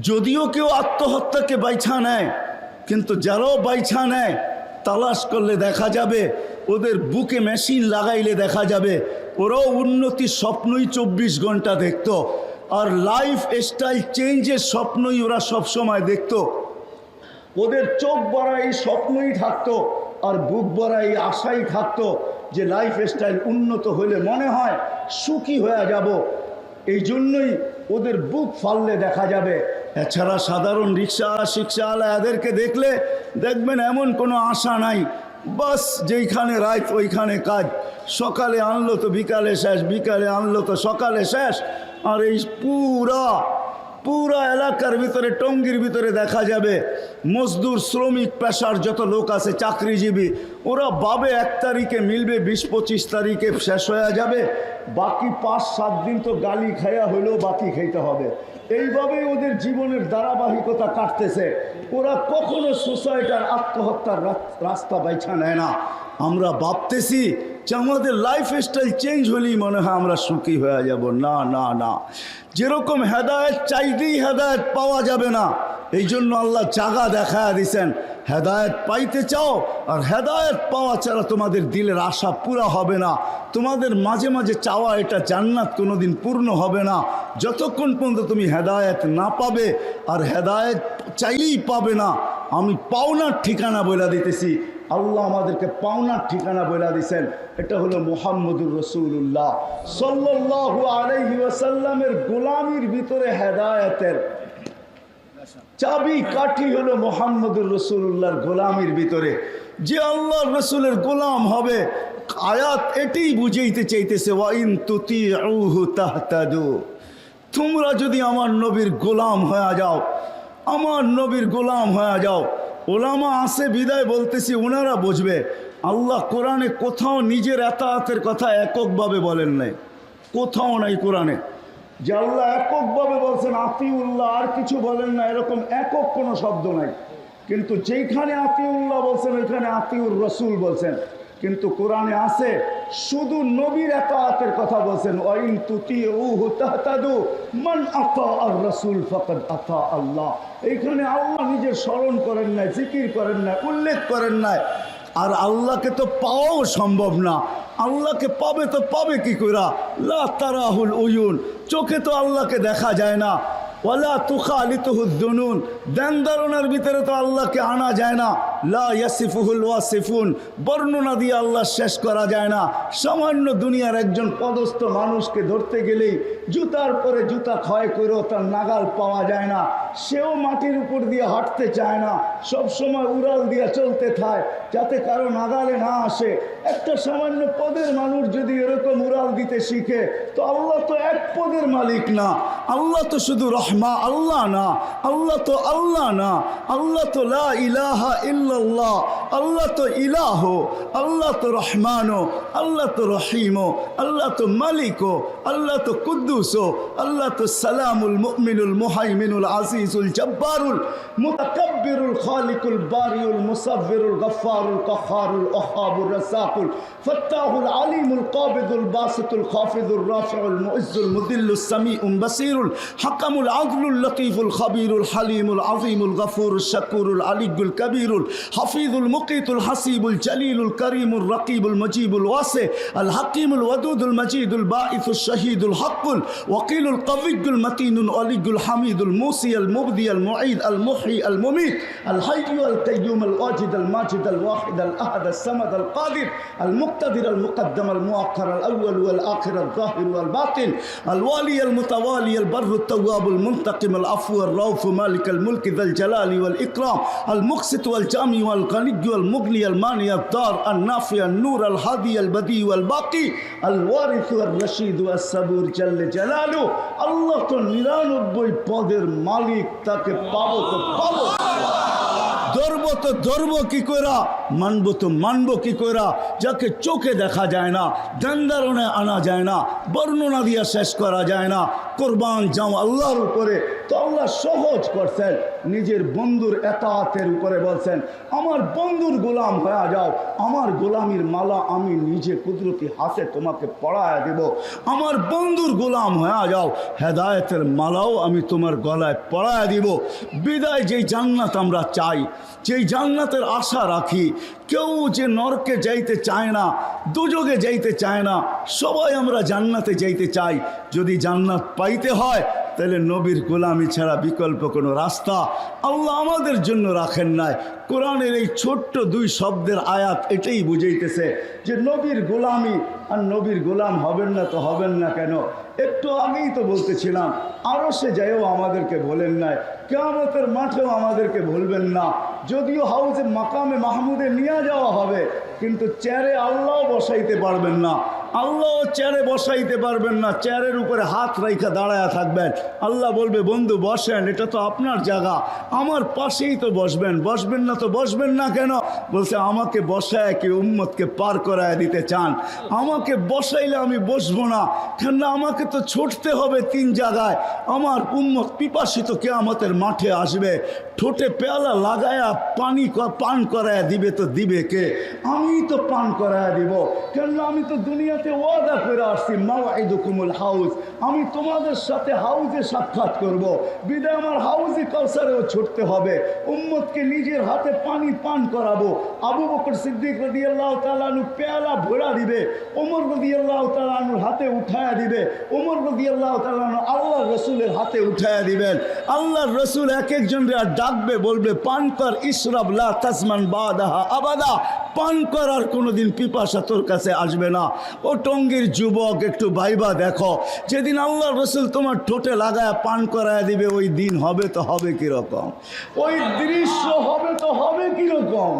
যদিও কেউ আত্মহত্যাকে বাইছা নেয়, কিন্তু যারাও বাইছা নেয় তালাশ করলে দেখা যাবে, ওদের বুকে মেশিন লাগাইলে দেখা যাবে ওরাও উন্নতির স্বপ্নই 24 ঘন্টা দেখত, আর লাইফ স্টাইল চেঞ্জের স্বপ্নই ওরা সবসময় দেখত। ওদের চোখ ভরা এই স্বপ্নই থাকতো আর বুক ভরা এই আশাই থাকতো যে লাইফ স্টাইল উন্নত হলে মনে হয় সুখী হয়ে যাব। এই জন্যই ওদের বুক ফাললে দেখা যাবে। এছাড়া সাধারণ রিক্সাওয়ালা শিক্ষাওয়ালা এদেরকে দেখলে দেখবেন এমন কোনো আশা নাই, বাস যেইখানে রাত ওইখানে কাজ। সকালে আনলো তো বিকালে শেষ, বিকালে আনলো তো সকালে শেষ। আর এই পুরা এলাকার ভিতরে টঙ্গীর ভিতরে দেখা যাবে মজদুর শ্রমিক পেশার যত লোক আছে চাকরিজীবী, ওরা ভাবে 1 তারিখে মিলবে, 20-25 তারিখে শেষ হয়ে যাবে, বাকি 5-7 দিন তো গালি খাইয়া হইলেও বাকি খাইতে হবে। এইভাবেই ওদের জীবনের ধারাবাহিকতা কাটতেছে। ওরা কখনো সুসাইড আর আত্মহত্যার রাস্তা বাইছা নেয় না। আমরা ভাবতেছি যে আমাদের লাইফ স্টাইল চেঞ্জ হলেই মনে হয় আমরা সুখী হয়ে যাব। না না না, যেরকম হেদায়েত চাইতেই হেদায়েত পাওয়া যাবে না। এই জন্য আল্লাহ জায়গা দেখায়া দিছেন, হেদায়েত পাইতে চাও আর হেদায়েত পাওয়া ছাড়া তোমাদের দিলের আশা পুরা হবে না। তোমাদের মাঝে মাঝে চাওয়া এটা জান্নাত কোনোদিন পূর্ণ হবে না যতক্ষণ পর্যন্ত তুমি হেদায়েত না পাবে। আর হেদায়েত চাইলেই পাবে না। আমি পাওনার ঠিকানা বলে দিতেছি, আল্লাহ আমাদেরকে পাওনার ঠিকানা বলে দিয়েছেন, এটা হলো মুহাম্মদুর রাসূলুল্লাহ সাল্লাল্লাহু আলাইহি ওয়াসাল্লামের গোলামির ভিতরে হেদায়েতের চাবি কাঠি হলো মুহাম্মদুর রাসূলুল্লাহর গোলামির ভিতরে। যে আল্লাহর রাসূলের গোলাম হবে, আয়াত এটাই বুঝাইতে চাইতেছে, ওয়া ইন তুতিউহু তাহতাদু। তোমরা যদি আমার নবীর গোলাম হয়ে যাও, আমার নবীর গোলাম হয়ে যাও। ওলামা আছে বিদায় বলতেছি, ওনারা বুঝবে। আল্লাহ কোরআনে কোথাও নিজের এতাআতের কথা এককভাবে বলেন নাই, কোথাও নাই কোরআনে যে আল্লাহ এককভাবে বলছেন আতিউল্লাহ, আর কিছু বলেন না, এরকম একক কোনো শব্দ নাই। কিন্তু যেইখানে আতিউল্লাহ বলছেন ওইখানে আতিউর রসুল বলছেন। কিন্তু কোরআনে আছে শুধু নবীর এতাআতের কথা বলছেন, ওয়াইন তুতিউহু তাহতাদু মান আতা আর রাসূল ফাকাদ আতা আল্লাহ। এইখানে আল্লাহ নিজের স্মরণ করেন নাই, জিকির করেন নাই, উল্লেখ করেন নাই। আর আল্লাহকে তো পাওয়াও সম্ভব না। আল্লাহকে পাবে তো পাবে কি কইরা? লা তারাহুল উয়ুন, চোখে তো আল্লাহকে দেখা যায় না। ওয়ালা তুখালিতুহু যুনুন, ধ্যান ধারণার ভিতরে তো আল্লাহকে আনা যায় না। লা ইয়াসিফুহুল ওয়াসিফুন, বর্ণনা দিয়ে আল্লাহ শেষ করা যায় না। সামান্য দুনিয়ার একজন পদস্থ মানুষকে ধরতে গেলেই জুতার পরে জুতা ক্ষয় করেও তার নাগাল পাওয়া যায় না। সেও মাটির উপর দিয়ে হাঁটতে চায় না, সব সময় উড়াল দিয়ে চলতে থাকে যাতে কারো নাগালে না আসে। একটা সামান্য পদের মানুষ যদি এরকম উড়াল দিতে শিখে, তো আল্লাহ তো এক পদের মালিক না, আল্লাহ তো শুধু রহমা আল্লাহ না, আল্লাহ তো আল্লাহ না, আল্লাহ তো লা ইলাহা ইল্লাল্লাহ, আল্লাহ তো ইলাহ, আল্লাহ তো রহমানো, আল্লাহ তো রহিমো, আল্লাহ তো মালিকো, আল্লাহ তো কুদ্দুসো, আল্লাহ তো সালামুল মুমিনুল মুহাইমিনুল আজিজুল জব্বারুল মুতাকাব্বিরুল খালিকুল বারিউল মুসাব্বিরুল গফফারুল কাহ্হারুল ওহাবুর রাসাকুল ফাত্তাহুল আলিমুল কাবিদুল বাসিতুল খাফিদুর রাফিউল মুইজ্জুল মুদিল্লুস সামিউল বাসিরুল হাকামুল আদলুল লতীফুল খাবীরুল হালিমুল আযীমুল গফুরুশ শাকুরুল আলিয়ুল কবীরুল হাফিজুল মুকিতুল হাসিবুল জলিলুল করিমুল রকিবুল মজিবুল ওয়াসি আল হাকিমুল ওয়াদুদুল মজিদুল বাঈসুশ শহীদুল হকুল ওয়াকিলুল কবিয়ুল মতিনুল আলিয়ুল হামিদুল মুসি আল মুবদি আল মুঈদ আল মুহয়ি আল মুমীত আল হাইয়্যু আল কাইয়্যুম আল ওয়াজিদ আল মাজিদ আল ওয়াহিদ আল আহাদ আল সামাদ আল কাদির আল মুক্তাদির আল মুকদ্দম আল মুআক্খার আল আউয়াল ওয়াল আখির আল যাহির ওয়াল বাতিন আল ওয়ালি আল মুতাওয়ালি আল বাররু আত তাওয়াব আল মুনতাকিম আল আফু আল রাউফ মালিক আল মুলক যাল জালালি ওয়াল ইকরাম আল মুকসিত ওয়াল জামি ওয়াল গানিয়্য আল মুগনি আল মানি আল দার আল নাফি আল নূর আল হাদি আল বদি ওয়াল বাকি আল ওয়ারিস আল রশিদ ওয়াস সাবুর জাল্লে জালালু। আল্লাহ তো 99 পদের মালিক, তাকে পাবো তো পাবো, ধরবো তো ধরবো কি কইরা, মানবো তো মানবো কি কইরা। যাকে চোখে দেখা যায় না, দান্দারণে আনা যায় না, বর্ণনা দিয়া শেষ করা যায় না, কোরবান যাও আল্লাহর উপরে। তো আল্লাহ সহজ করছেন, নিজের বন্ধুর এতাআতের উপরে বলছেন, আমার বন্ধুর গোলাম হয়ে যাও, আমার গোলামির মালা আমি নিজে কুদরতি হাতে তোমাকে পড়ায় দেব। আমার বন্ধুর গোলাম হয়ে যাও, হেদায়েতের মালাও আমি তোমার গলায় পড়ায় দিব। বিদায় যেই জান্নাত আমরা চাই, যেই জান্নাতের আশা রাখি, কেউ যে নরকে যাইতে চায় না, দুযোগে যাইতে চায় না, সবাই আমরা জান্নাতে যাইতে চাই। যদি জান্নাত পাইতে হয় তাহলে নবীর গোলামি ছাড়া বিকল্প কোনো রাস্তা আল্লাহ আমাদের জন্য রাখেন নাই। কোরআনের এই ছোট্ট 2 শব্দের আয়াত এটাই বুঝাইতেছে যে নবীর গোলামি, আর নবীর গোলাম হবেন না তো হবেন না কেন? একটু আগেই তো বলতেছিলাম, আরও সে যাইও আমাদেরকে বলেন নাই, কিয়ামতের মাঠেও আমাদেরকে বলবেন না। যদিও হাউজে মাকামে মাহমুদে নিয়ে যাওয়া হবে, কিন্তু চেয়ারে আল্লাহ বসাইতে পারবেন না, আল্লাহ চেয়ারে বসাইতে পারবেন না। চেয়ারের উপরে হাত রাইখা দাঁড়ায়া থাকবেন। আল্লাহ বলবে, বন্ধু বসেন, এটা তো আপনার জায়গা, আমার পাশেই তো বসবেন, বসবেন না তো বসবেন না কেন? বলছে, আমাকে বসায় কি উম্মতকে পার করায় দিতে চান? আমাকে বসাইলে আমি বসবো না, কেন আমাকে তো ছুটতে হবে 3 জায়গায়। আমার উম্মত পিপাসিত কিয়ামতের মাঠে আসবে, ঠোঁটে পেয়ালা লাগায়া পান করায় দিবে, তো দিবে কে? আমি তো পান করায় দিব, কেন আমি তো দুনিয়াতে ওয়াদা করে আসছি, মাওয়াইদুকুমুল হাউজ, আমি তোমাদের সাথে হাউজে সাক্ষাৎ করব। বিদায় আমার হাউজে কাউসারেও ছুটতে হবে, উম্মতকে নিজের হাতে পানি পান করাবো। আবু বকর সিদ্দিক রাদিয়াল্লাহু তাআলা আনহু পেয়ালা ভরা দিবে, ওমর রাদিয়াল্লাহু তাআলা আনহুর হাতে উঠায়া দিবে, ওমর রাদিয়াল্লাহু তাআলা আনহু আল্লাহর রাসূলের হাতে উঠায়া দিবেন। আল্লাহর রাসূল এক একজনকে ডাকবে, বলবে, পান কর, ইশরাব লা তাসমান বাদাহা আবাদা, পান করার কোনোদিন পিপাসা তোর কাছে আসবে না। ও টঙ্গীর যুবক, একটু ভাইবা দেখো, যেদিন আল্লাহ রসুল তোমার ঠোঁটে লাগায় পান করায় দিবে, ওই দিন হবে তো হবে কিরকম? ওই দৃশ্য হবে তো হবে কিরকম?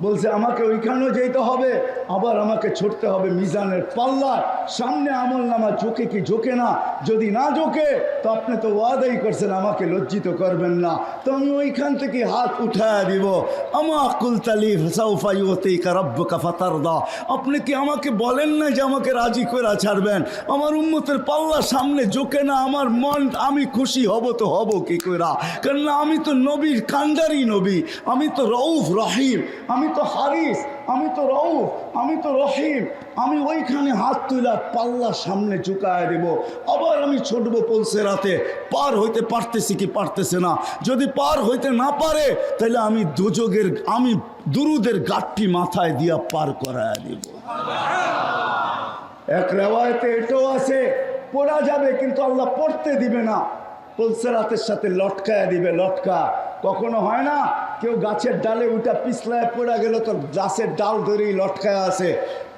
বলছে, আমাকে ওইখানেও যেতে হবে, আবার আমাকে ছুটতে হবে মিজানের পাল্লার সামনে। আমল নামা ঝোঁকে কি ঝোঁকে না? যদি না ঝোঁকে তো আপনি তো ওয়াদাই করছেন আমাকে লজ্জিত করবেন না, তো আমি ওইখান থেকে হাত উঠায় দিব। আমা কুলতালি সাউফা ইউতিকা রাব্বুকা ফাতারদা, আপনি কি আমাকে বলেন না যে আমাকে রাজি করে ছাড়বেন? আমার উম্মতের পাল্লা সামনে ঝোঁকে না, আমার মন, আমি খুশি হব তো হব কি কইরা? কেননা আমি তো নবীর কান্ডারি নবী, আমি তো রউফ রহিম, আমি তো হারিস, আমি তো রউফ, আমি তো রহিম। আমি ওইখানে হাত তুলা পাল্লা সামনে ঝুঁকায় দেব, আবার আমি ছুটবো পলসে রাতে। পার হইতে পারতেছি কি পারতেছে না? যদি পার হইতে না পারে তাহলে আমি আমি দুরুদের গাঠটি মাথায় দিয়া পার করায় দেব। এক রেওয়ায়তে এটাও আছে, পড়া যাবে কিন্তু আল্লাহ পড়তে দিবে না, পলসে রাতের সাথে লটকায় দিবে। লটকা কখনো হয় না, কেউ গাছের ডালে উঠা পিছলায় পড়ে গেল, তো গাছের ডাল ধরেই লটকায় আছে,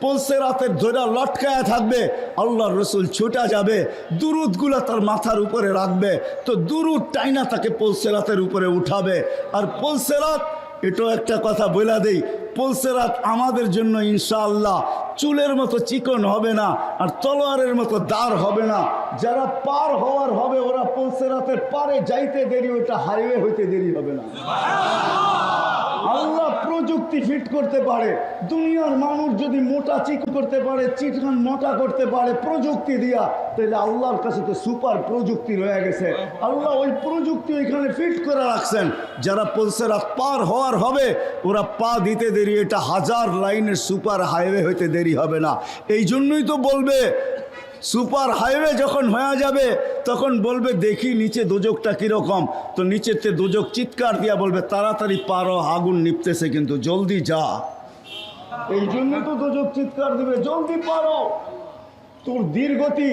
পুলসিরাতের ধরে লটকায় থাকবে। আল্লাহর রসুল ছুটা যাবে, দুরুদগুলো তার মাথার উপরে রাখবে, তো দুরুদ টাইনা তাকে পুলসিরাতের উপরে উঠাবে। আর পুলসিরাত, এটাও একটা কথা বলে দেই, পুলসিরাত আমাদের জন্য ইনশাআল্লাহ চুলের মতো চিকন হবে না, আর তলোয়ারের মতো দাঁড় হবে না। যারা পার হওয়ার হবে ওরা পুলসিরাতের পারে যাইতে দেরি, ওটা হাইওয়ে হইতে দেরি হবে না। আল্লাহ প্রযুক্তি ফিট করতে পারে। দুনিয়ার মানুষ যদি মোটা চিকন করতে পারে, চিকন মোটা করতে পারে প্রযুক্তি দিয়া, তাহলে আল্লাহর কাছে তো সুপার প্রযুক্তি রয়ে গেছে। আল্লাহ ওই প্রযুক্তি ওইখানে ফিট করে রাখছেন। যারা পুলসিরাত পার হওয়ার হবে ওরা পা দিতে দেরি, এটা 1000 লাইনের সুপার হাইওয়ে হইতে দেরি হবে না। এই জন্যই তো বলবে সুপার হাইওয়ে যখন হয়ে যাবে তখন বলবে দেখি নিচে দোজকটা কিরকম, তো নিচেতে দোজক চিৎকার দিয়া বলবে তাড়াতাড়ি পারো, আগুন নিপতেছে কিন্তু জলদি যা। এই জন্য তো দোজক চিৎকার দিবে জলদি পারো। তোর দীর্ঘতি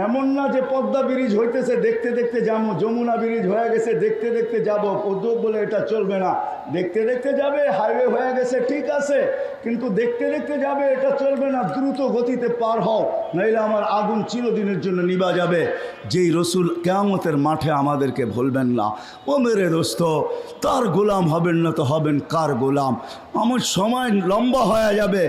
এমন না যে পদ্মা ব্রিজ হইতেছে দেখতে দেখতে যাবো, যমুনা ব্রিজ হয়ে গেছে দেখতে দেখতে যাবো, উদ্যোগ বলে এটা চলবে না। দেখতে দেখতে যাবে, হাইওয়ে হয়ে গেছে ঠিক আছে, কিন্তু দেখতে দেখতে যাবে এটা চলবে না, দ্রুত গতিতে পার হও, নাইলে আমার আগুন চিরদিনের জন্য নিভা যাবে। যেই রসুল কিয়ামতের মাঠে আমাদেরকে ভুলবেন না। ও মেরে দোস্ত, তার গোলাম হবেন না তো হবেন কার গোলাম? আমার সময় লম্বা হয়ে যাবে,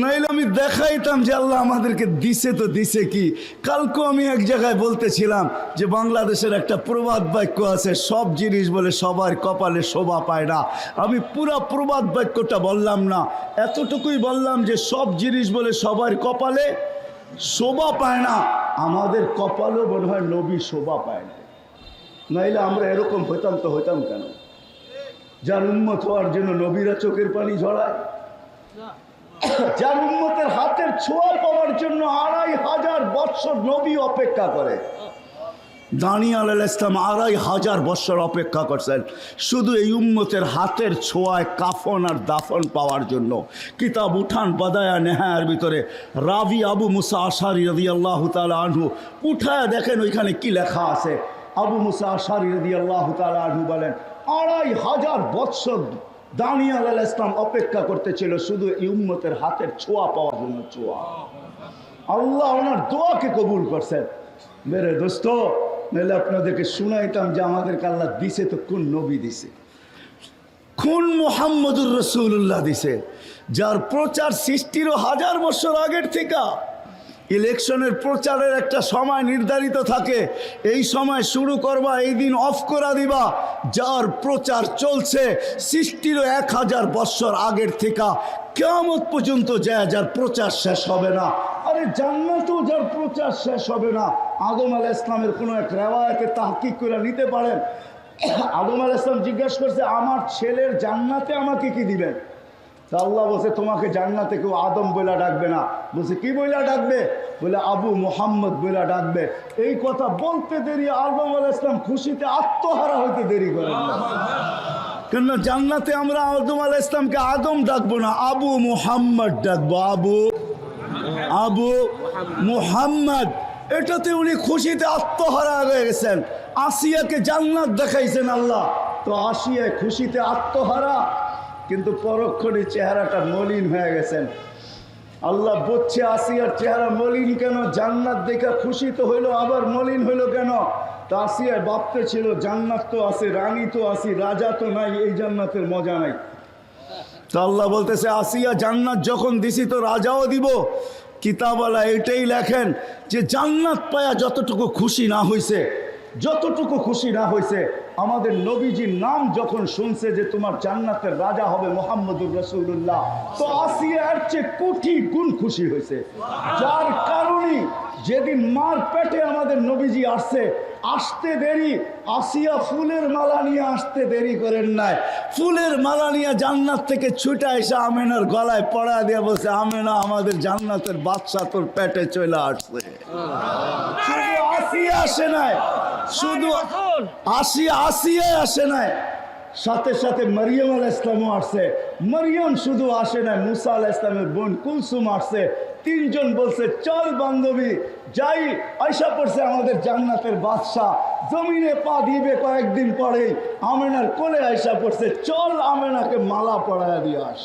নাইলে আমি দেখাইতাম যে আল্লাহ আমাদেরকে দিছে তো দিছে কি। কালকেও আমি এক জায়গায় বলতেছিলাম যে বাংলাদেশের একটা প্রবাদ বাক্য আছে, সব জিনিস বলে সবার কপালে শোভা পায় না। আমি পুরা প্রবাদ বাক্যটা বললাম না, এতটুকুই বললাম যে সব জিনিস বলে সবার কপালে শোভা পায় না, আমাদের কপালও মনে হয় নবী শোভা পায় না। নাইলে আমরা এরকম হইতাম তো হইতাম কেন? যার উম্মত হওয়ার জন্য নবীরা চোখের পানি ঝরায়, যার উম্মতের হাতের ছোঁয়া পাওয়ার জন্য 2500 বৎসর নবী অপেক্ষা করে। দানিয়েল আলাইহিস সালাম 2500 বৎসর অপেক্ষা করছেন শুধু এই উম্মতের হাতের ছোঁয়ায় কাফন আর দাফন পাওয়ার জন্য। কিতাব উঠান বাদায়া নেহায়ার ভিতরে রাবি আবু মুসা আশারি রাদিয়াল্লাহু তাআলা আনহু উঠায় দেখেন ওইখানে কি লেখা আছে। আবু মুসা আশারি রাদিয়াল্লাহু তাআলা আনহু বলেন 2500 বৎসর দানিয়েল আলাইহিস সালাম অপেক্ষা করতেছিল শুধু এই উম্মতের হাতের ছোঁয়া পাওয়ার জন্য। ছোঁয়া, আল্লাহ ওনার দোয়াকে কবুল করছেন। মেরে দোস্ত, নাহলে আপনাদেরকে শুনাইতাম যে আমাদেরকে আল্লাহ দিছে তো কোন নবী দিছে, কোন মুহাম্মদুর রাসূলুল্লাহ দিছে, যার প্রচার সৃষ্টির 1000 বছর আগের থেকে। ইলেকশনের প্রচারের একটা সময় নির্ধারিত থাকে, এই সময় শুরু করবা, এই দিন অফ করা দিবা। যার প্রচার চলছে সৃষ্টির 1000 বছর আগের থেকে কিয়ামত পর্যন্ত যায়, যার প্রচার শেষ হবে না। আরে জান্নাতেও যার প্রচার শেষ হবে না। আদম আলাইহিস সালামের কোনো এক রিওয়ায়াতে তাহকিক করে নিতে পারেন। আদম আলাইহিস সালাম জিজ্ঞাসা করছে আমার ছেলের জান্নাতে আমাকে কি দিবেন? আল্লাহ বলছে তোমাকে জান্নাতে কেউ আদম বইলা ডাকবে না। বলছে কি বইলা ডাকবে? বলে আবু মুহাম্মদ বইলা ডাকবে। এই কথা বলতে দেরি আদম আলাইহিস সালাম খুশিতে আত্মহারা হইতে দেরি করেন না। কেন জান্নাতে আমরা আদম আলাইহিস সালামকে আদম ডাকবো না, আবু মুহাম্মদ ডাকবো। আবু মুহাম্মদ, এটাতে উনি খুশিতে আত্মহারা হয়ে গেছেন। আসিয়াকে জান্নাত দেখাইছেন আল্লাহ, তো আসিয়া খুশিতে আত্মহারা, কিন্তু পরক্ষণে চেহারাটা মলিন হয়ে গেছেন। আল্লাহ বলছে আসিয়ার চেহারা মলিন কেন? জান্নাত দেখা খুশি তো হইলো, আবার মলিন হইলো কেন? তা আসিয়া ভাবতে ছিল জান্নাত তো আছে, রানী তো আছে, রাজা তো নাই, এই জান্নাতের মজা নাই। তো আল্লাহ বলতেছে আসিয়া জান্নাত যখন দিছি তো রাজাও দিব। কিতাবওয়ালা এটাই লেখেন যে জান্নাত পায়া যতটুকু খুশি না হইছে, যতটুকু খুশি না হয়েছে, আমাদের নবীজির নাম যখন শুনছে যে তোমার জান্নাতের রাজা হবে মুহাম্মদুর রাসূলুল্লাহ, তো আসিয়া এর চেয়ে কোটি গুণ খুশি হয়েছে। যার কারণে যেদিন মার পেটে আমাদের নবীজি আসতে দেরি, আসিয়া ফুলের মালা নিয়ে আসতে দেরি করেন নাই। ফুলের মালা নিয়ে জান্নাত থেকে ছুটে এসে আমেনার গলায় পড়া দিয়ে বলছে আমেনা আমাদের জান্নাতের বাদশা তোর পেটে চলে আসছে। শুধু আসিয়া আসে নাই, শুধু আসিয়াই আসে নাই, সাথে সাথে মরিয়ম আলাইহিস সালামও আসছে। মরিয়ম শুধু আসে নাই, মুসা আলাইহিস সালামের বোন কুলসুম আসছে। তিনজন বলছে চল বান্ধবী যাই, আয়সা পড়ছে আমাদের জান্নাতের বাদশা, জমিনে পা দিবে কয়েকদিন পরেই আমেনার কোলে আয়সা পড়ছে, চল আমেনাকে মালা পড়ায়া দিয়ে আস।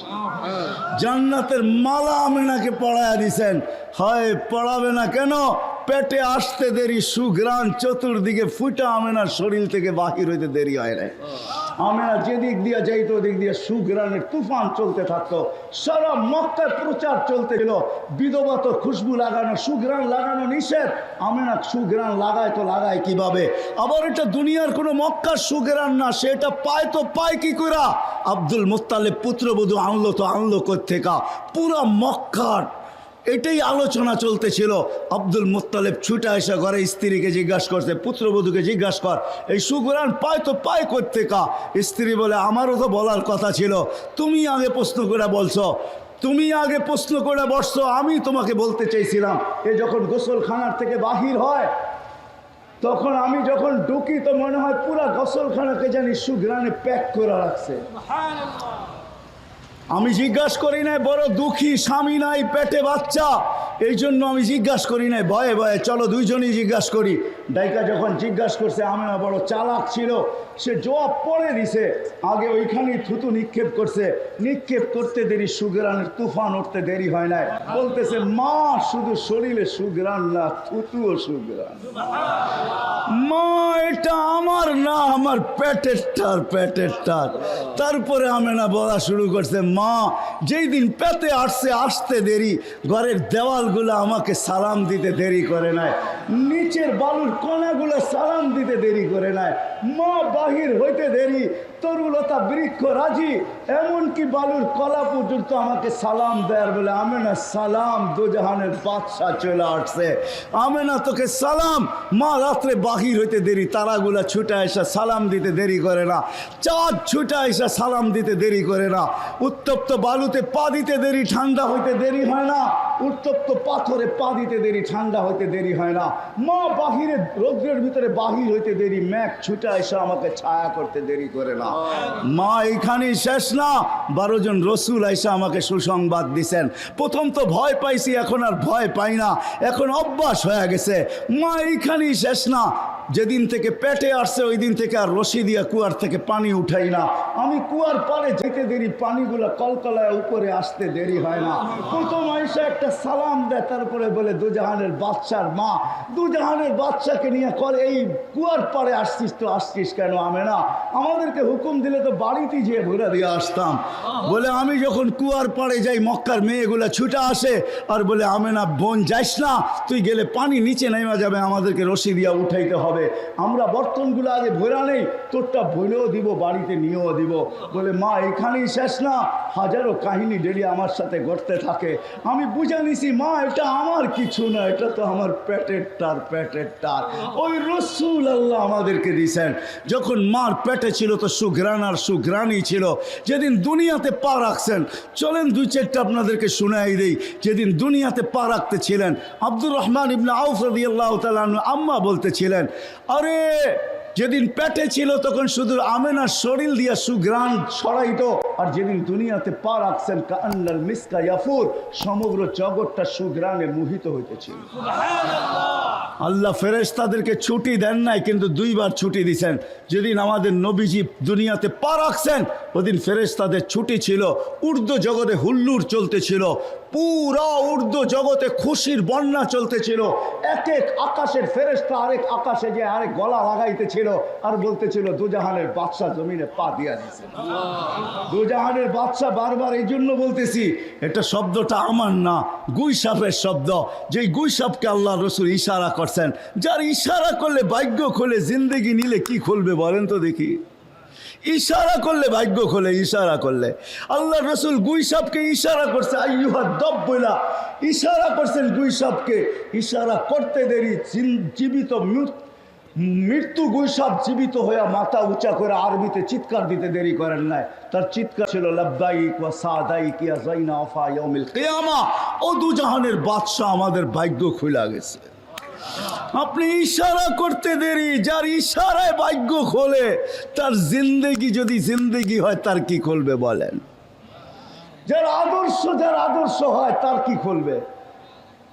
জান্নাতের মালা আমেনাকে পড়ায়া দিছেন। হয় পড়াবে না কেন? পেটে আসতে দেরি, সুঘ্রাণ চতুর্দিকে ফুটা আমেনার শরীর থেকে বাহির হইতে দেরি হয় না। আমেনা যেদিক দিয়ে যাইতো ওদিক দিয়ে সুঘ্রাণের তুফান চলতে থাকতো। সারা মক্কায় প্রচার চলতে ছিল, বিধবা তো খুশবু লাগানো, সুঘ্রাণ লাগানো নিষেধ। আমেনা সুঘ্রাণ লাগায় তো লাগায় কিভাবে? আবার এটা দুনিয়ার কোনো মক্কার সুঘ্রাণ না, সেটা পায় তো পায় কি করে? আব্দুল মুত্তালিব পুত্রবধূ আনলো তো আনলো কোত্থেকা? পুরা মক্কার এটাই আলোচনা চলতেছিল। আব্দুল মুত্তালিব ছুটে এসে ঘরে স্ত্রীকে জিজ্ঞাসা করছে, পুত্রবধূকে জিজ্ঞাসা কর, এই সুঘ্রাণ পায় তো পায় কোত্থেকা? স্ত্রী বলে, আমারও তো বলার কথা ছিল, তুমি আগে প্রশ্ন করে বলছো, তুমি আগে প্রশ্ন করে বসছো, আমি তোমাকে বলতে চাইছিলাম। এ যখন গোসলখানার থেকে বাহির হয়, তখন আমি যখন ঢুকি তো মনে হয় পুরা গোসলখানাকে জানি সুঘ্রাণে প্যাক করে রাখছে। আমি জিজ্ঞাসা করি নাই, বড় দুঃখী, স্বামী নাই, পেটে বাচ্চা, এই জন্য আমি জিজ্ঞাসা করি নাই, ভয়ে ভয়ে চলো দুইজনই জিজ্ঞাসা করি। ডাইকা যখন জিজ্ঞাসা করছে, আমেনা বড় চালাক ছিল, সে জবাব পড়ে দিছে। আগে ওইখানেই থুতু নিক্ষেপ করছে, নিক্ষেপ করতে দেরি সুঘ্রাণের তুফান উঠতে দেরি হয় নাই। বলতেছে, মা শুধু শরীরে সুঘ্রাণ না, থুতুও সুঘ্রাণ। মা এটা আমার না, আমার পেটের টার, পেটের টার। তারপরে আমেনা বলা শুরু করছে, মা যেই দিন পেটে আসছে আসতে দেরি, ঘরের দেওয়ালগুলো আমাকে সালাম দিতে দেরি করে নাই, নিচের বালুর কণাগুলো সালাম দিতে দেরি করে নাই। মা বাহির হইতে দেরি, তরুলতা বৃক্ষ রাজি, এমনকি বালুর কলা পর্যন্ত আমাকে সালাম দেয়ার বলে, আমেনা সালাম, দুজাহানের বাদশা চলে আসছে, আমেনা তোকে সালাম। মা রাত্রে বাহির হইতে দেরি, তারাগুলা ছুটে এসে সালাম দিতে দেরি করে না, চাঁদ ছুটে এসে সালাম দিতে দেরি করে না, উত্তপ্ত বালুতে পা দিতে দেরি, ঠান্ডা হইতে দেরি হয় না, উত্তপ্ত পাথরে পা দিতে দেরি, ঠান্ডা হইতে দেরি হয় না। মা বাহিরে রৌদ্রের ভিতরে বাহির হইতে দেরি, মেঘ ছুটে এসে আমাকে ছায়া করতে দেরি করে না। মা এইখানেই শেষ না, 12 জন রসুল এসে আমাকে সুসংবাদ দিছেন। প্রথম তো ভয় পাইছি, এখন আর ভয় পাই না, এখন অভ্যাস হয়ে গেছে। মা এইখানেই শেষ না, যেদিন থেকে পেটে আসছে ওই দিন থেকে আর রশি দিয়া কুয়ার থেকে পানি উঠাই না। আমি কুয়ার পাড়ে যেতে দেরি, পানিগুলা কলকলায় উপরে আসতে দেরি হয় না। প্রথম আইসা একটা সালাম দেয়, তারপরে বলে, দুজাহানের বাচ্চার মা, দুজাহানের বাচ্চাকে নিয়ে করে এই কুয়ার পাড়ে আসছিস তো আসছিস কেন? আমেনা আমাদেরকে হুকুম দিলে তো বাড়িতে যেয়ে ঘুরে দিয়ে আসতাম। বলে, আমি যখন কুয়ার পাড়ে যাই মক্কার মেয়েগুলা ছুটে আসে আর বলে, আমেনা বোন যাইস না, তুই গেলে পানি নিচে নেমে যাবে, আমাদেরকে রশি দিয়া উঠাইতে হবে, আমরা বর্তনগুলো আগে ভরা নেই, তোরটা ভরেও দিব, বাড়িতে নিয়েও দিব। বলে, মা এখানেই শেষ না, হাজারো কাহিনী ডেলি আমার সাথে ঘটতে থাকে। আমি বুঝে নিছি, মা এটা আমার কিছু না, এটা তো আমার পেটের টার, পেটের টার। ওই রসুল আল্লাহ আমাদেরকে দিয়েছেন। যখন মার পেটে ছিল তো সুঘ্রাণ আর সুঘ্রাণই ছিল। যেদিন দুনিয়াতে পা রাখছেন, চলেন 2-4টা আপনাদেরকে শুনাই দেই। যেদিন দুনিয়াতে পা রাখতে ছিলেন, আব্দুর রহমান ইবনে আউফ রাদিয়াল্লাহু তাআলা আনহু আম্মা বলতেছিলেন, আরে যেদিন পেটে ছিল তখন শুধু আমেনার শরীর দিয়া সুঘ্রাণ ছড়াইতো, আর যেদিন দুনিয়াতে পা রাখছেন, কান্নাল মিসকা ইয়াফুর, সমগ্র জগৎটা সুঘ্রাণে মোহিত হইতেছিল। আল্লাহ ফেরেশতাদেরকে ছুটি দেন নাই, কিন্তু 2বার ছুটি দিছেন। যেদিন আমাদের নবীজি দুনিয়াতে পা রাখছেন ওদিন ফেরেশতাদের ছুটি ছিল। উর্দু জগতে হুল্লুর চলতেছিল, পুরা উর্দু জগতে খুশির বন্যা চলতেছিল। এক এক আকাশের ফেরেশতা আরেক আকাশে যে আরেক গলা লাগাইতেছিল আর বলতেছিল, দুজাহানের বাদশা জমিনে পা দিয়া দিছে। দুজাহানের বাদশা, বারবার এই জন্য বলতেছি, এটা শব্দটা আমার না, গুই সাপের শব্দ। যেই গুই সাপকে আল্লাহ রসুল ইশারা করছেন, যার ইশারা করলে ভাগ্য খোলে, জিন্দেগি নিলে কি খুলবে বলেন তো দেখি? ইশারা করলে ভাগ্য খোলে, ইশারা করলে। আল্লাহ রসুল গুই সাপকে ইশারা করছে, আইয়ুহা দব্বলা, ইশারা করছেন গুই সাপকে। ইশারা করতে দেরি, জীবিত মৃত্যু গুই সাপ জীবিত হয়ে মাথা উঁচা করে আরবিতে চিৎকার দিতে দেরি করেন নাই। তার চিৎকার ছিল, লাব্বাইক ওয়া সাদাইক ইয়া যাইনা ওয়াফা ইয়াউমিল কিয়ামা। ও দুজাহানের বাদশা, আমাদের ভাগ্য খুলে গেছে। আপনি ইশারা করতে দেরি, যার ইশারায় ভাগ্য খোলে, তার জিন্দেগি যদি জিন্দেগি হয় তার কি খুলবে বলেন? যার আদর্শ হয় তার কি খুলবে?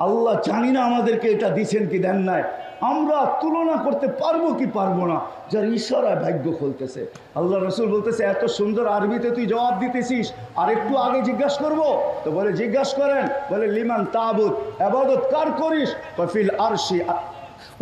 আল্লাহ জানি না আমাদেরকে এটা দিচ্ছেন কি দেন নাই, আমরা তুলনা করতে পারবো কি পারবো না, যার ইশারায় ভাগ্য খুলতেছে। আল্লাহ রসুল বলতেছে এত সুন্দর আরবিতে তুই জবাব দিতেছিস, আর একটু আগে জিজ্ঞাসা করবো? তো বলে জিজ্ঞাসা করেন। বলে লিমান তাবুদ, ইবাদত কার করিস? কফিল আরশি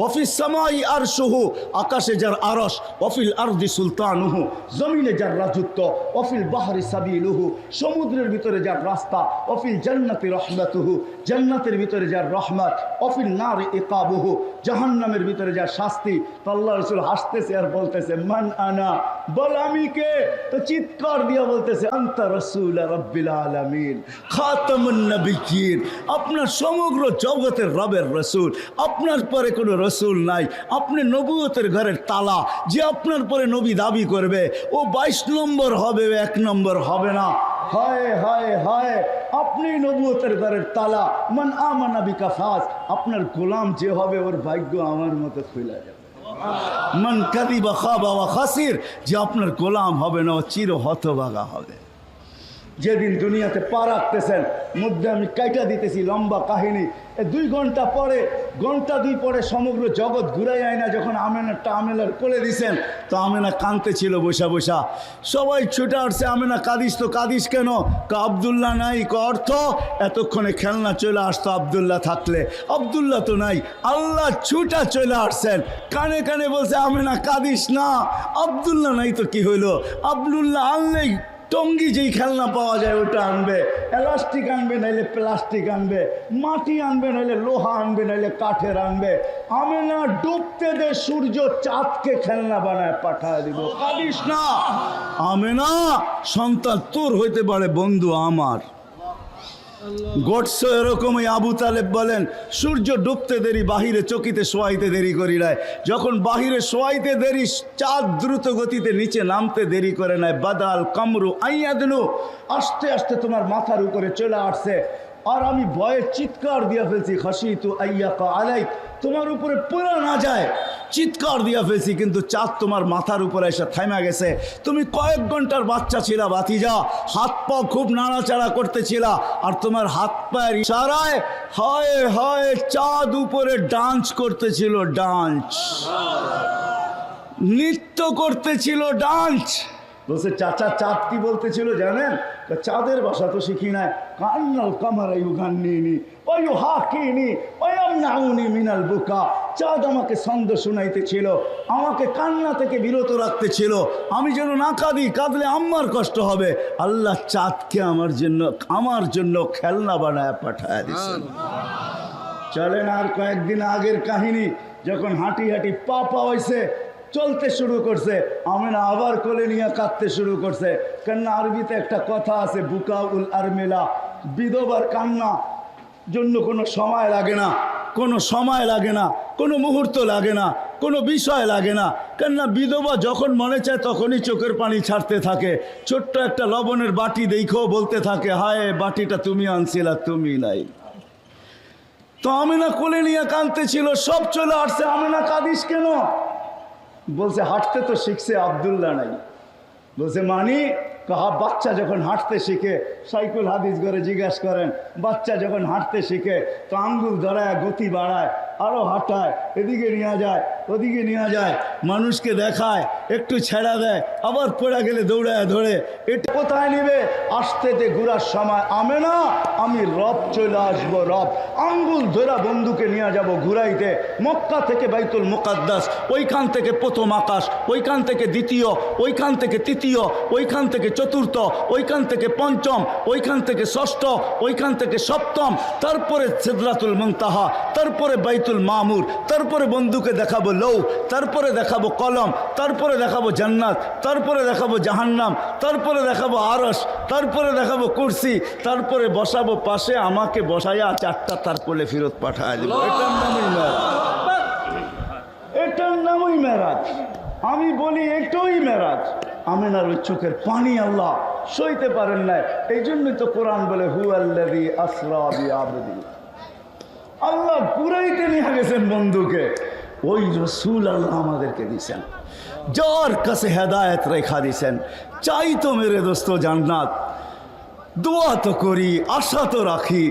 ওয়াফিস সামাই আরশুহু, আকাশে যার আরশ, ওয়াফিল আরদি সুলতানুহু, জমিনে যার রাজত্ব, ওয়াফিল বাহরি সাবিলুহু, সমুদ্রের ভিতরে যার রাস্তা, ওয়াফিল জান্নাতি রহমাতুহু, জান্নাতের ভিতরে যার রহমত, ওয়াফিল নারি ইকাবুহু, জাহান্নামের ভিতরে যার শাস্তি। তো আল্লাহ রাসূল হাসতেছে আর বলতেছে মান আনা, বল আমি কে? তো চিৎকার দিয়ে বলতেছে আনতা রাসূল রাব্বিল আলামিন খাতামুন নবিয়্যিন, আপনার সমগ্র জগতের রবের রাসূল, আপনার পরে কোনো রসুল নাই, আপনি নবুয়তের ঘরের তালা। যে আপনার পরে নবী দাবি করবে ও 22 নম্বর হবে, 1 নম্বর হবে না। হায় হায় হায়, আপনি নবুয়তের ঘরের তালা। মান আমানা বিকা ফাজ, আপনার গোলাম যে হবে ওর ভাগ্য আমার মতো খুলে যাবে। মান কাযিবা খাবা ওয়া খাসির, যে আপনার গোলাম হবে না ও চির হতভাগা হবে। যেদিন দুনিয়াতে পা রাখতেছেন, মধ্যে আমি কাইটা দিতেছি লম্বা কাহিনী, 2 ঘন্টা পরে, ঘন্টা 2 পরে সমগ্র জগৎ ঘুরাই আয়না যখন আমেনারটা আমেনার কোলে দিছেন, তো আমেনা কাঁদতে ছিল বসা বসা। সবাই ছুটে আসছে, আমেনা কাঁদিস তো, কাঁদিস কেন? আব্দুল্লাহ নাই। অর্থ এতক্ষণে খেলনা চলে আসতো আব্দুল্লাহ থাকলে, আব্দুল্লাহ তো নাই। আল্লাহ ছুটা চলে আসছেন, কানে কানে বলছে আমেনা কাঁদিস না, আব্দুল্লাহ নাই তো কি হইলো? আব্দুল্লাহ আনলেই টঙ্গি যেই খেলনা পাওয়া যায় ওটা আনবে, এলাস্টিক আনবে নাইলে প্লাস্টিক আনবে, মাটি আনবে নাইলে লোহা আনবে নাইলে কাঠের আনবে। আমেনা ডুবতে দে সূর্য, চাঁদকে খেলনা বানায় পাঠায় দিব, কাঁদিস না। আমেনা সন্তান তোর হইতে পারে, বন্ধু আমার। গডস এরকমই আবু তালেব বলেন সূর্য ডুবতে দেরি, বাহিরে চকিতে শোয়াইতে দেরি করি নাই। যখন বাহিরে শোয়াইতে দেরি, চাঁদ দ্রুত গতিতে নিচে নামতে দেরি করে নাই। বাদাল কামরু আইয়াদনু, আস্তে আস্তে তোমার মাথার উপরে চলে আসছে। আর আমি ভয়ে চিৎকার দিয়ে ফেলছি, খাশিতু আইয়াকা আলাইক, তোমার উপরে পড়ে না যায়, চিৎকার দিয়ে ফেলছি, কিন্তু চাঁদ তোমার মাথার উপরে এসে থামা গেছে। তুমি কয়েক ঘন্টার বাচ্চা ছিলা ভাতিজা, হাত পা খুব নাড়াচাড়া করতেছিলা, আর তোমার হাত পায়ের ইশারায় হায় হায় চাঁদ উপরে ডান্স করতেছিল, ডান্স, নৃত্য করতেছিল, ডান্স। বলছে চাচা চাঁদ কি বলতেছিল জানেন? চাঁদের ভাষা তো শিখি নাই। কান্নাল কামারা ইউগান্নিনি ওয়ু হাকিনি ওয়ামনাউনি মিনাল বুকা, চাঁদ আমাকে ছন্দ শুনাইতেছিল, আমাকে কান্না থেকে বিরত রাখতেছিল, আমি যেন না কাঁদি, কাঁদলে আমার কষ্ট হবে। আল্লাহ চাঁদকে আমার জন্য খেলনা বানায় পাঠায় দিয়েছেন। চলেন আর কয়েকদিন আগের কাহিনী, যখন হাঁটি হাঁটি পা পাওয়াইছে, চলতে শুরু করছে, আমেনা আবার কোলে নিয়ে কাঁদতে শুরু করছে। কেননা আরবিতে একটা কথা আছে, বুকাউল আরমেলা, বিধবার কান্না জন্য কোনো সময় লাগে না, কোনো সময় লাগে না, কোনো মুহূর্ত লাগে না, কোনো বিষয় লাগে না। কেননা বিধবা যখন মনে চায় তখনই চোখের পানি ছাড়তে থাকে। ছোট্ট একটা লবণের বাটি দেখেও বলতে থাকে হায় বাটিটা তুমি আনছিলা, তুমি নাই। তো আমেনা কোলে নিয়ে কাঁদতে ছিল, সব চলে আসছে। আমেনা কাঁদিস কেন? বলছে হাঁটতে তো শিখছে, আব্দুল্লাহ নাই। বলছে মানি কাহা, বাচ্চা যখন হাঁটতে শিখে, সাইকেল হাদিস করে জিজ্ঞাসা করেন, বাচ্চা যখন হাঁটতে শিখে তো আঙ্গুল ধরায় গতি বাড়ায়, আরও হাঁটায়, এদিকে নিয়ে যায় ওদিকে নিয়ে যায়, মানুষকে দেখায়, একটু ছেড়া দেয়, আবার পড়ে গেলে দৌড়ায় ধরে। এটা কোথায় নেবে? আসতে দে ঘুরার সময়। আমেনা আমি রব চলে আসবো, রব আঙ্গুল ধরা বন্ধুকে নিয়ে যাব ঘুরাইতে। মক্কা থেকে বাইতুল মুকাদ্দাস, ওইখান থেকে প্রথম আকাশ, ওইখান থেকে দ্বিতীয়, ওইখান থেকে তৃতীয়, ওইখান থেকে চতুর্থ, ওইখান থেকে পঞ্চম, ওইখান থেকে ষষ্ঠ, ওইখান থেকে সপ্তম, তারপরে সিদরাতুল মুনতাহা, তারপরে বাইতুল মামুর, তারপরে বন্ধুকে দেখাবো লৌ, তারপরে দেখাবো কলম, তারপরে দেখাবো জান্নাত, তারপরে দেখাবো জাহান্নাম, তারপরে দেখাবো আরশ, তারপরে দেখাবো কুরসি, তারপরে বসাবো পাশে, আমাকে বসাইয়া 4টা তার কোলে ফেরত পাঠায় দেবো। এটার নামই মেরাজ, এটার নামই মেরাজ। আমি বলি এটাই মেরাজ। আমেনার ওই চোখের পানি আল্লাহ সইতে পারেন না। এই জন্যই তো কোরআন বলে হুয়াল্লাযী আসরা বিআবদি, আল্লাহ পুরাইতে নিয়ে গেছেন বন্ধুকে। ওই রসুল আল্লাহ আমাদেরকে দিয়েছেন, যার কাছে হেদায়েত রেখা দিয়েছেন। চাই তো মেরে দোস্ত জান্নাত, দোয়া তো করি, আশা তো রাখি,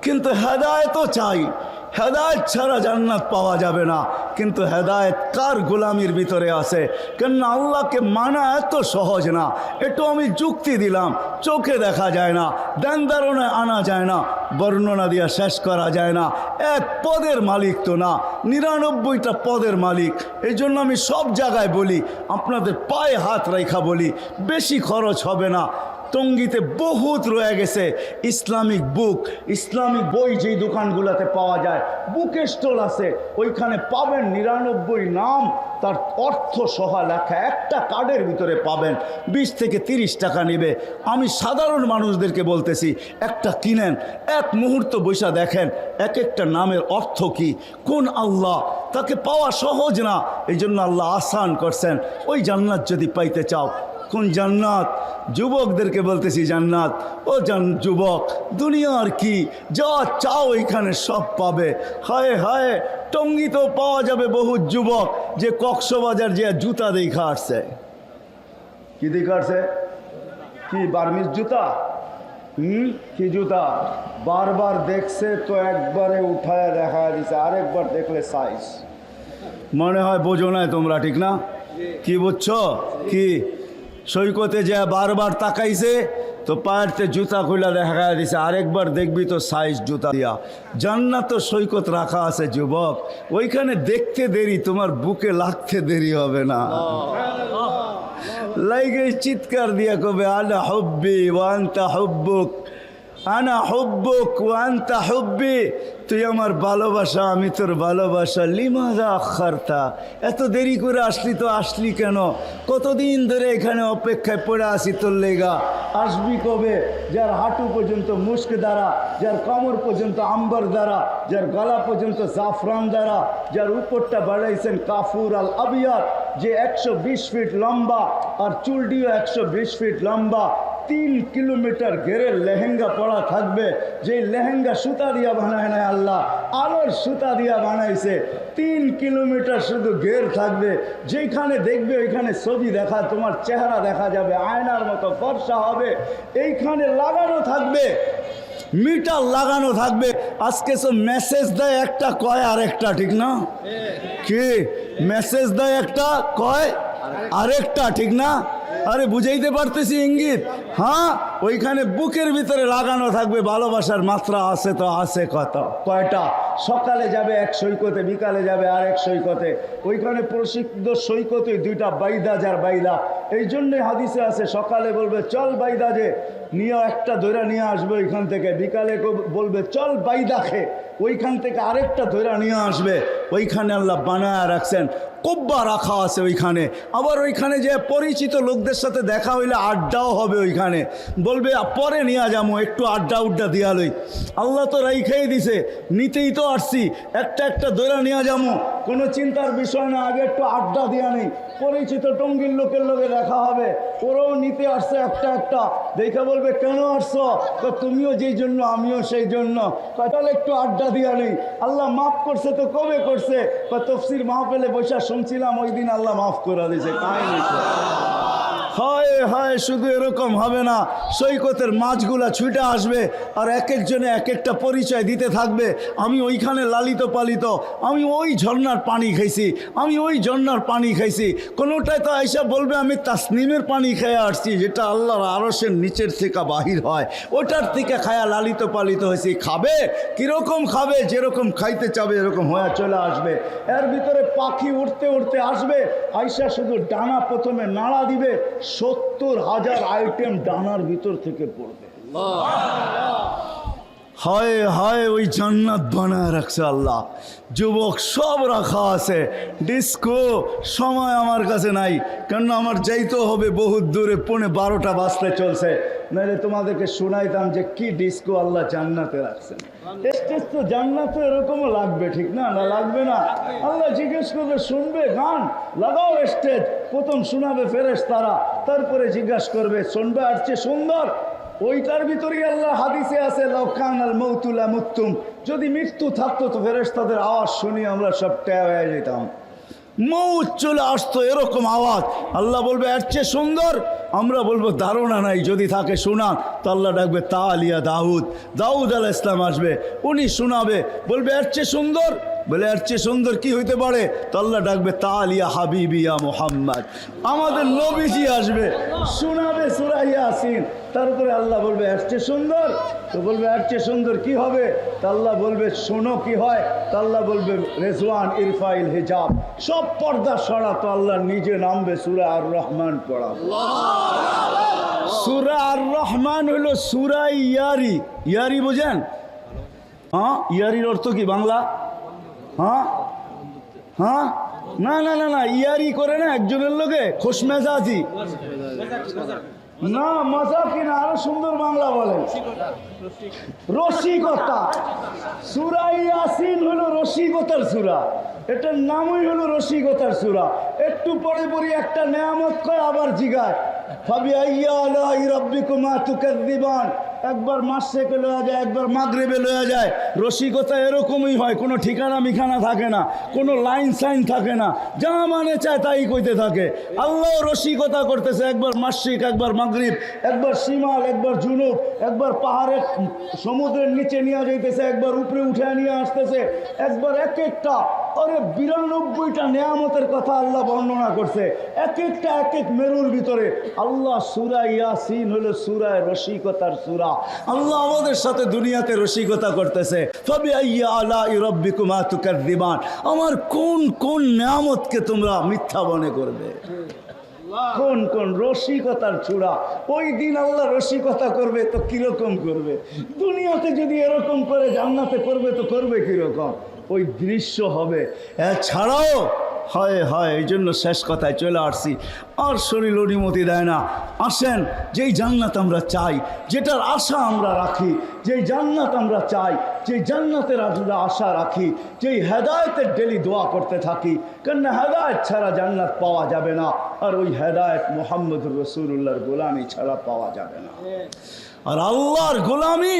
কিন্তু হেদায়েতও চাই। হেদায়েত ছাড়া জান্নাত পাওয়া যাবে না। কিন্তু হেদায়েত কার গোলামির ভিতরে আছে? কেননা আল্লাহকে মানা এত সহজ না। একটু আমি যুক্তি দিলাম, চোখে দেখা যায় না, ধ্যান ধারণায় আনা যায় না, বর্ণনা দিয়া শেষ করা যায় না। এক পদের মালিক তো না, 99টা পদের মালিক। এই জন্য আমি সব জায়গায় বলি, আপনাদের পায়ে হাত রেখা বলি, বেশি খরচ হবে না। টঙ্গীতে বহুত রয়ে গেছে ইসলামিক বুক, ইসলামিক বই যেই দোকানগুলোতে পাওয়া যায়, বুক স্টল আছে, ওইখানে পাবেন 99 নাম, তার অর্থ সহ লেখা, একটা কার্ডের ভিতরে পাবেন। 20 থেকে 30 টাকা নেবে। আমি সাধারণ মানুষদেরকে বলতেছি, একটা কিনেন, এক মুহূর্ত বৈশা দেখেন এক একটা নামের অর্থ কি, কোন আল্লাহ, তাকে পাওয়া সহজ না। এই জন্য আল্লাহ আসান করছেন। ওই জান্নাত যদি পাইতে চাও, কোন জান্নাত? যুবকদেরকে বলতেছি জান্নাত। ও যুবক, দুনিয়ার কি যা চাও এখানে সব পাবে। হায় হায়, টঙ্গীতেও পাওয়া যাবে বহু যুবক যে কক্সবাজার যে জুতা দেখা আসছে। কি দেখা আসছে? কি বার্মিজ জুতা? কি জুতা? বারবার দেখছে তো একবারে উঠায় দেখা দিছে, আরেকবার দেখলে সাইজ। মনে হয় বোঝো নাই তোমরা, ঠিক না? কি বুঝছো? কি সৈকতে যে বারবার তাকাইছে তো পায়েরতে জুতা খুলে দেখা দিছে, আরেকবার দেখবি তো সাইজ জুতা দিয়া। জান্নাত তো সৈকত রাখা আছে যুবক, ওইখানে দেখতে দেরি, তোমার বুকে লাগতে দেরি হবে না। লাইগে চিৎকার দিয়া কবে, আনা হুব্বি ওয়া আনতা হুব্বুক, আনা হুব্বুক ওয়া আনতা হুব্বি। তুই আমার ভালোবাসা, আমি তোর ভালোবাসা। লিমাযা আখারতা, এত দেরি করে আসলি তো আসলি কেন? কতদিন ধরে এখানে অপেক্ষায় পড়ে আসি তোর লেগা। আসবি কবে? যার হাঁটু পর্যন্ত মুস্ক দ্বারা, যার কোমর পর্যন্ত আম্বার দ্বারা, যার গলা পর্যন্ত জাফরান দ্বারা, যার উপরটা বাড়াইছেন কাফুর আল আবিয়াদ, যে 120 ফিট লম্বা আর চুলটিও 120 ফিট লম্বা, 3 কিলোমিটার ঘেরের লেহেঙ্গা পরা থাকবে। যে লেহেঙ্গা সুতা দিয়া বানায় না আল্লাহ, আলোর সুতা দিয়া বানাইছে। 3 কিলোমিটার শুধু ঘের থাকবে, যেখানে দেখবে ওইখানে ছবি দেখা, তোমার চেহারা দেখা যাবে, আয়নার মতো ফর্সা হবে। এইখানে লাগানো থাকবে, মিটার লাগানো থাকবে। আজকে সব মেসেজ দেয় একটা, কয় আরেকটা, ঠিক না? কি মেসেজ দেয় একটা, কয় আরেকটা, ঠিক না? আরে বুঝাইতে পারতেছি ইঙ্গিত? হ্যাঁ, ওইখানে বুকের ভিতরে লাগানো থাকবে ভালোবাসার মাত্রা। আছে তো আছে কত, কয়টা? সকালে যাবে এক সৈকতে, বিকালে যাবে আর এক সৈকতে। ওইখানে প্রসিদ্ধ সৈকতে 2টা বাইদা, যার বাইদা। এই জন্যে হাদিসে আছে, সকালে বলবে চল বাইদা যে নিয়ে একটা ধৈরা নিয়ে আসবে ওইখান থেকে, বিকালে বলবে চল বাইদা খে, ওইখান থেকে আরেকটা ধৈরা নিয়ে আসবে। ওইখানে আল্লাহ বানায় রাখছেন, কব্বা রাখা আছে ওইখানে। আবার ওইখানে যে পরিচিত লোকদের সাথে দেখা হইলে আড্ডাও হবে ওইখানে। বলবে পরে নিয়ে যাবো, একটু আড্ডা উড্ডা দিয়া লই। আল্লাহ তো রাইখাই দিছে, নিতেই তো আসছি, একটা একটা দৈরা নিয়ে যাবো, কোনো চিন্তার বিষয় না। আগে একটু আড্ডা দিয়া নেই, পরিচিত টঙ্গীর লোকের লোকে দেখা হবে, ওরাও নিতে আসছে একটা একটা। দেখে বলবে কেন আসছো? তো তুমিও যেই জন্য আমিও সেই জন্য। তাহলে একটু আড্ডা দিয়া নেই। আল্লাহ মাফ করছে তো কবে করছে? তফসির মাহফিলে বসে শুনছিলাম, ওই দিন আল্লাহ মাফ করে দিয়েছে। হায় হায়, শুধু এরকম হবে না, সৈকতের মাছগুলা ছুটে আসবে আর এক একজনে এক একটা পরিচয় দিতে থাকবে। আমি ওইখানে লালিত পালিত, আমি ওই ঝর্ণার পানি খাইছি, আমি ওই ঝর্ণার পানি খাইছি। কোনোটায় তো আইসা বলবে আমি তাসনিমের পানি খেয়ে আসছি, যেটা আল্লাহর আরশের নিচের থেকে বাহির হয়, ওটার থেকে খায়া লালিত পালিত হয়েছি। খাবে কীরকম খাবে? যেরকম খাইতে চাবে এরকম হয়ে চলে আসবে। এর ভিতরে পাখি উঠতে উঠতে আসবে, আইসা শুধু ডানা প্রথমে নাড়া দিবে, 70,000 আইটেম ডানার ভিতর থেকে পড়বে। হায় হায়, ওই জান্নাত বানায় রাখছে আল্লাহ। যুবক সব রাখা আছে। ডিস্কো সময় আমার কাছে নাই, কেননা আমার যাইতেও হবে বহুত দূরে, 12:15 বাজতে চলছে। নাহলে তোমাদেরকে শোনাইতাম যে কি ডিস্কো আল্লাহ জান্নাতে রাখছেন। স্টেজ তো জান্নাতে এরকমও লাগবে, ঠিক না? না লাগবে না? আল্লাহ জিজ্ঞেস করবে, শুনবে গান? লাগাও স্টেজ। প্রথম শোনাবে ফেরেশতারা, তারপরে জিজ্ঞাসা করবে শুনবে আর চেয়ে সুন্দর। ওইটার ভিতরেই আল্লাহ হাদিসে আছে, লাউকান আল মৌতুলা মুক্তুম, যদি মৃত্যু থাকতো তো ফেরেশতাদের আওয়াজ শুনি আমরা সব ট্যা হয়ে যেতাম। মৌত চলে আসতো এরকম আওয়াজ। আল্লাহ বলবে এর চেয়ে সুন্দর, আমরা বলবো ধারণা নাই, যদি থাকে শোনান। তো আল্লাহ ডাকবে তালিয়া দাউদ, দাউদ আলাইহিস সালাম আসবে, উনি শোনাবে, বলবে এর চেয়ে সুন্দর, বলে এর চেয়ে সুন্দর কি হইতে পারে? তো আল্লাহ ডাকবে তালিয়া হাবিবিয়া মুহাম্মদ, আমাদের নবীজি আসবে, শোনাবে সূরা ইয়াসিন। তারপরে আল্লাহ বলবে এর চেয়ে সুন্দর, তো বলবে এর চেয়ে সুন্দর কি হবে? তা আল্লাহ বলবে শোনো কি হয়। তা আল্লাহ বলবে রেজওয়ান ইরফাইল হিজাব, সব পর্দা সরা। তো আল্লাহ নিজে নামবে সূরা আর রহমান পড়া। সূরা আর রহমান হলো সূরা ইয়ারি। ইয়ারি বোঝেন? হ্যাঁ, ইয়ারির অর্থ কি বাংলা? হ্যাঁ হ্যাঁ, না না না না, ইয়ারি করে না একজনের লোকে, খোশমেজাজি না, মজা কিনা, আরো সুন্দর বাংলা বলেন, রসিকতা। সূরা ইয়াসিন হলো রসিকতার সূরা, এটার নামই হলো রসিকতার সূরা। একটু পরে পরে একটা নেয়ামত কয়, আবার জিগায় ফাবিআইয়ি আলাই রাব্বিকুমা তুকাযযিবান। একবার মাসেকে লয়া যায়, একবার মাগরিবে লয়া যায়। রসিকতা এরকমই হয়, কোনো ঠিকানা মিখানা থাকে না, কোনো লাইন সাইন থাকে না, যা মানে চায় তাই কইতে থাকে। আল্লাহ রসিকতা করতেছে, একবার মাসরিক, একবার মাগরিব, একবার শিমাল, একবার জুনুব, একবার পাহাড়ের সমুদ্রের নিচে নিয়ে যাইতেছে, একবার উপরে উঠে নিয়ে আসতেছে, একবার এক একটা। আরে 92টা নেয়ামতের কথা আল্লাহ বর্ণনা করছে, এক একটা এক এক মেরুর ভিতরে। আল্লাহ সূরা ইয়াসিন হলো সূরা রসিকতার সূরা। আল্লাহ আমাদের সাথে দুনিয়াতে রসিকতা করতেছে। ফাবিআইয়ি আলাই রাব্বিকুমা তুকাযযিবান, আমার কোন কোন নেয়ামতকে তোমরা মিথ্যা মনে করবে? কোন কোন রসিকতার চূড়া। ওই দিন আল্লাহ রসিকতা করবে তো কিরকম করবে? দুনিয়াতে যদি এরকম করে জান্নাতে করবে তো করবে কিরকম? ওই দৃশ্য হবে। এছাড়াও হয় হয়, এই জন্য শেষ কথায় চলে আসছি, আর শরীর অনুমতি দেয় না। আসেন, যেই জান্নাত আমরা চাই, যেটার আশা আমরা রাখি, যেই জান্নাত আমরা চাই, যেই জান্নাতের আমরা আশা রাখি, যেই হেদায়েতের ডেলি দোয়া করতে থাকি, কেননা হেদায়েত ছাড়া জান্নাত পাওয়া যাবে না। আর ওই হেদায়েত মুহাম্মদুর রাসূলুল্লাহর গোলামি ছাড়া পাওয়া যাবে না। আর আল্লাহর গোলামি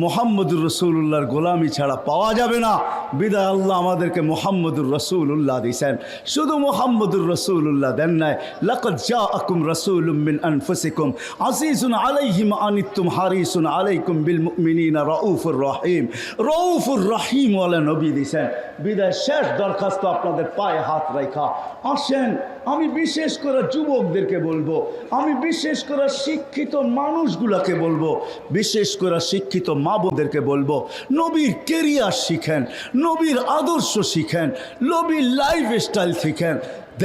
মুহাম্মদুর রাসূলুল্লাহর গোলামি ছাড়া পাওয়া যাবে না। বিদায় আল্লাহ আমাদেরকে মুহাম্মদুর রাসূলুল্লাহ দিয়েছেন, শুধু মুহাম্মদুর রাসূলুল্লাহ দেন নাই। লাকাদ জাআকুম রাসূলুম মিন আনফুসিকুম আজিজুন আলাইহি মা আনিতুম হারিসুন আলাইকুম বিল মুমিনিনা রাউফুর রহিম। রাউফুর রহিম ওয়ালা নবী দিয়েছেন। বিদায় শেষ দরখাস্ত আপনাদের পায়ে হাত রাখা, আসেন, আমি বিশেষ করে যুবকদেরকে বলবো, আমি বিশেষ করে শিক্ষিত মানুষগুলোকে বলবো, বিশেষ করে শিক্ষিত মা বোনদেরকে বলবো, নবীর কেরিয়ার শিখেন, নবীর আদর্শ শিখেন, নবীর লাইফ স্টাইল শিখেন।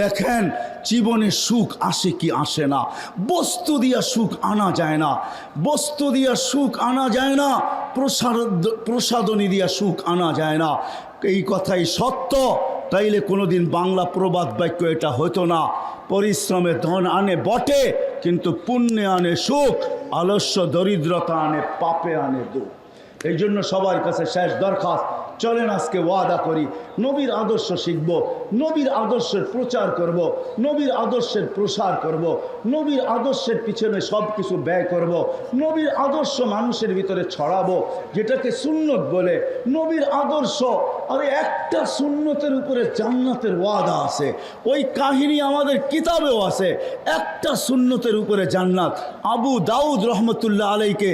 দেখেন জীবনে সুখ আসে কি আসে না, বস্তু দিয়া সুখ আনা যায় না, বস্তু দিয়া সুখ আনা যায় না, প্রসাদনী দিয়া সুখ আনা যায় না। এই কথাই সত্য। তাইলে কোনোদিন বাংলা প্রবাদ বাক্য এটা হতো না। পরিশ্রমে ধন আনে বটে, কিন্তু পুণ্যে আনে সুখ, আলস্য দরিদ্রতা আনে পাপে আনে দুঃখ। এই জন্য সবার কাছে শেষ দরখাস্ত, চলেন আজকে ওয়াদা করি, নবীর আদর্শ শিখব, নবীর আদর্শের প্রচার করব, নবীর আদর্শের প্রসার করব, নবীর আদর্শের পিছনে সব কিছু ব্যয় করব, নবীর আদর্শ মানুষের ভিতরে ছড়াবো, যেটাকে সুন্নত বলে। নবীর আদর্শ, আরে একটা সুন্নতের উপরে জান্নাতের ওয়াদা আছে, ওই কাহিনী আমাদের কিতাবেও আছে। একটা সুন্নতের উপরে জান্নাত। আবু দাউদ রহমতুল্লাহ আলাইকে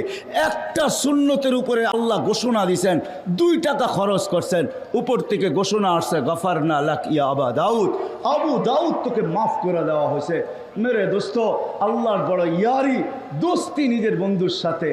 একটা সুন্নতের উপরে আল্লাহ ঘোষণা দিয়েছেন, 2 টাকা খরচ করছেন, উপর থেকে ঘোষণা আসছে গফারনা লাক ইয়া আবা দাউদ, আবু দাউদ তোকে মাফ করে দেওয়া হয়েছে। মেরে দোস্ত, আল্লাহর বড় ইয়ারি, দোস্তি নিজের বন্ধুর সাথে।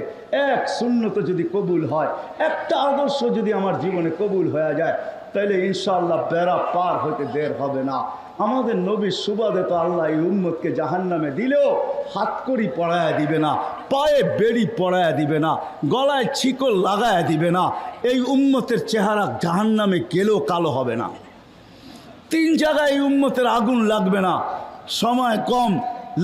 এক সুন্নত যদি কবুল হয়, একটা আদর্শ যদি আমার জীবনে কবুল হয়ে যায়, তাহলে ইনশাআল্লাহ বেড়া পার হইতে দের হবে না। আমাদের নবীর সুবাদে তো আল্লাহ এই উম্মতকে জাহান্নামে দিলেও হাতকড়ি পরায়া দিবে না, পায়ে বেড়ি পরায়া দিবে না, গলায় ছিকল লাগায়া দিবে না। এই উম্মতের চেহারা জাহান্নামে গেলেও কালো হবে না। 3 জায়গায় এই উম্মতের আগুন লাগবে না। সময় কম,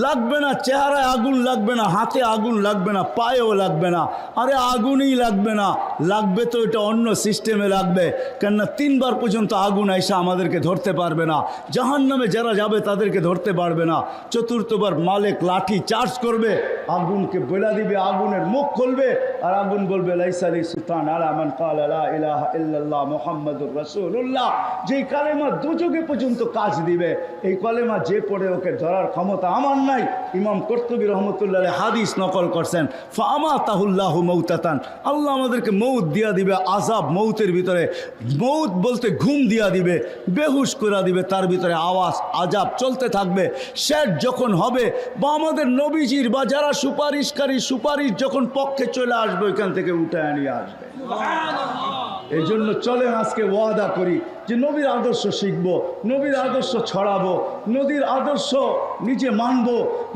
লাগবে না, চেহারায় আগুন লাগবে না, হাতে আগুন লাগবে না, পায়েও লাগবে না। আরে আগুনই লাগবে না, লাগবে তো এটা অন্য সিস্টেমে লাগবে। কেননা 3 বার পর্যন্ত আগুন আইসা আমাদেরকে ধরতে পারবে না, জাহান্নামে যারা যাবে তাদেরকে ধরতে পারবে না। 4বার মালিক লাঠি চার্জ করবে, আগুনকে বলে দিবে, আগুনের মুখ খুলবে, আর আগুন বলবে লাইসা লি সুলতান আলা মান ক্বালা লা ইলাহা ইল্লাল্লাহ মুহাম্মাদুর রাসূলুল্লাহ। যেই কালেমা দুযুগে পর্যন্ত কাজ দিবে, এই কালেমা যে পড়ে ওকে ধরার ক্ষমতা আমার নাই। ইমাম কুরতুবী রহমতুল্লাহ আলাইহি হাদিস নকল করছেন, ফামাতাহুল্লাহু মাউতাতান, আল্লাহ আমাদেরকে মৌত দিয়া দিবে, আযাব মৌতের ভিতরে। মৌত বলতে ঘুম দিয়া দিবে, বেহুশ করে দিবে, তার ভিতরে আওয়াজ আযাব চলতে থাকবে। শেষ যখন হবে, বা আমাদের নবীজির বা যারা সুপারিশকারী সুপারিশ যখন পক্ষে চলে আসবে, ওইখান থেকে উঠে নিয়ে আসবে। এই জন্য চলেন আজকে ওয়াদা করি যে নবীর আদর্শ শিখব, নবীর আদর্শ ছড়াবো, নবীর আদর্শ নিজে মানব,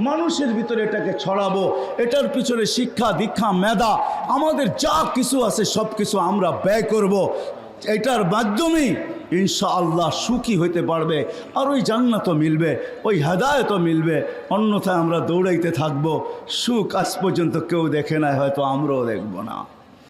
মানুষের ভিতরে এটাকে ছড়াবো। এটার পিছনে শিক্ষা দীক্ষা মেধা আমাদের যা কিছু আছে সব কিছু আমরা ব্যয় করব। এটার মাধ্যমেই ইনশাআল্লাহ সুখী হইতে পারবে, আর ওই জান্নাতও মিলবে, ওই হেদায়েতও মিলবে। অন্যথায় আমরা দৌড়াইতে থাকবো। সুখ আজ পর্যন্ত কেউ দেখে নাই, হয়তো আমরাও দেখব না।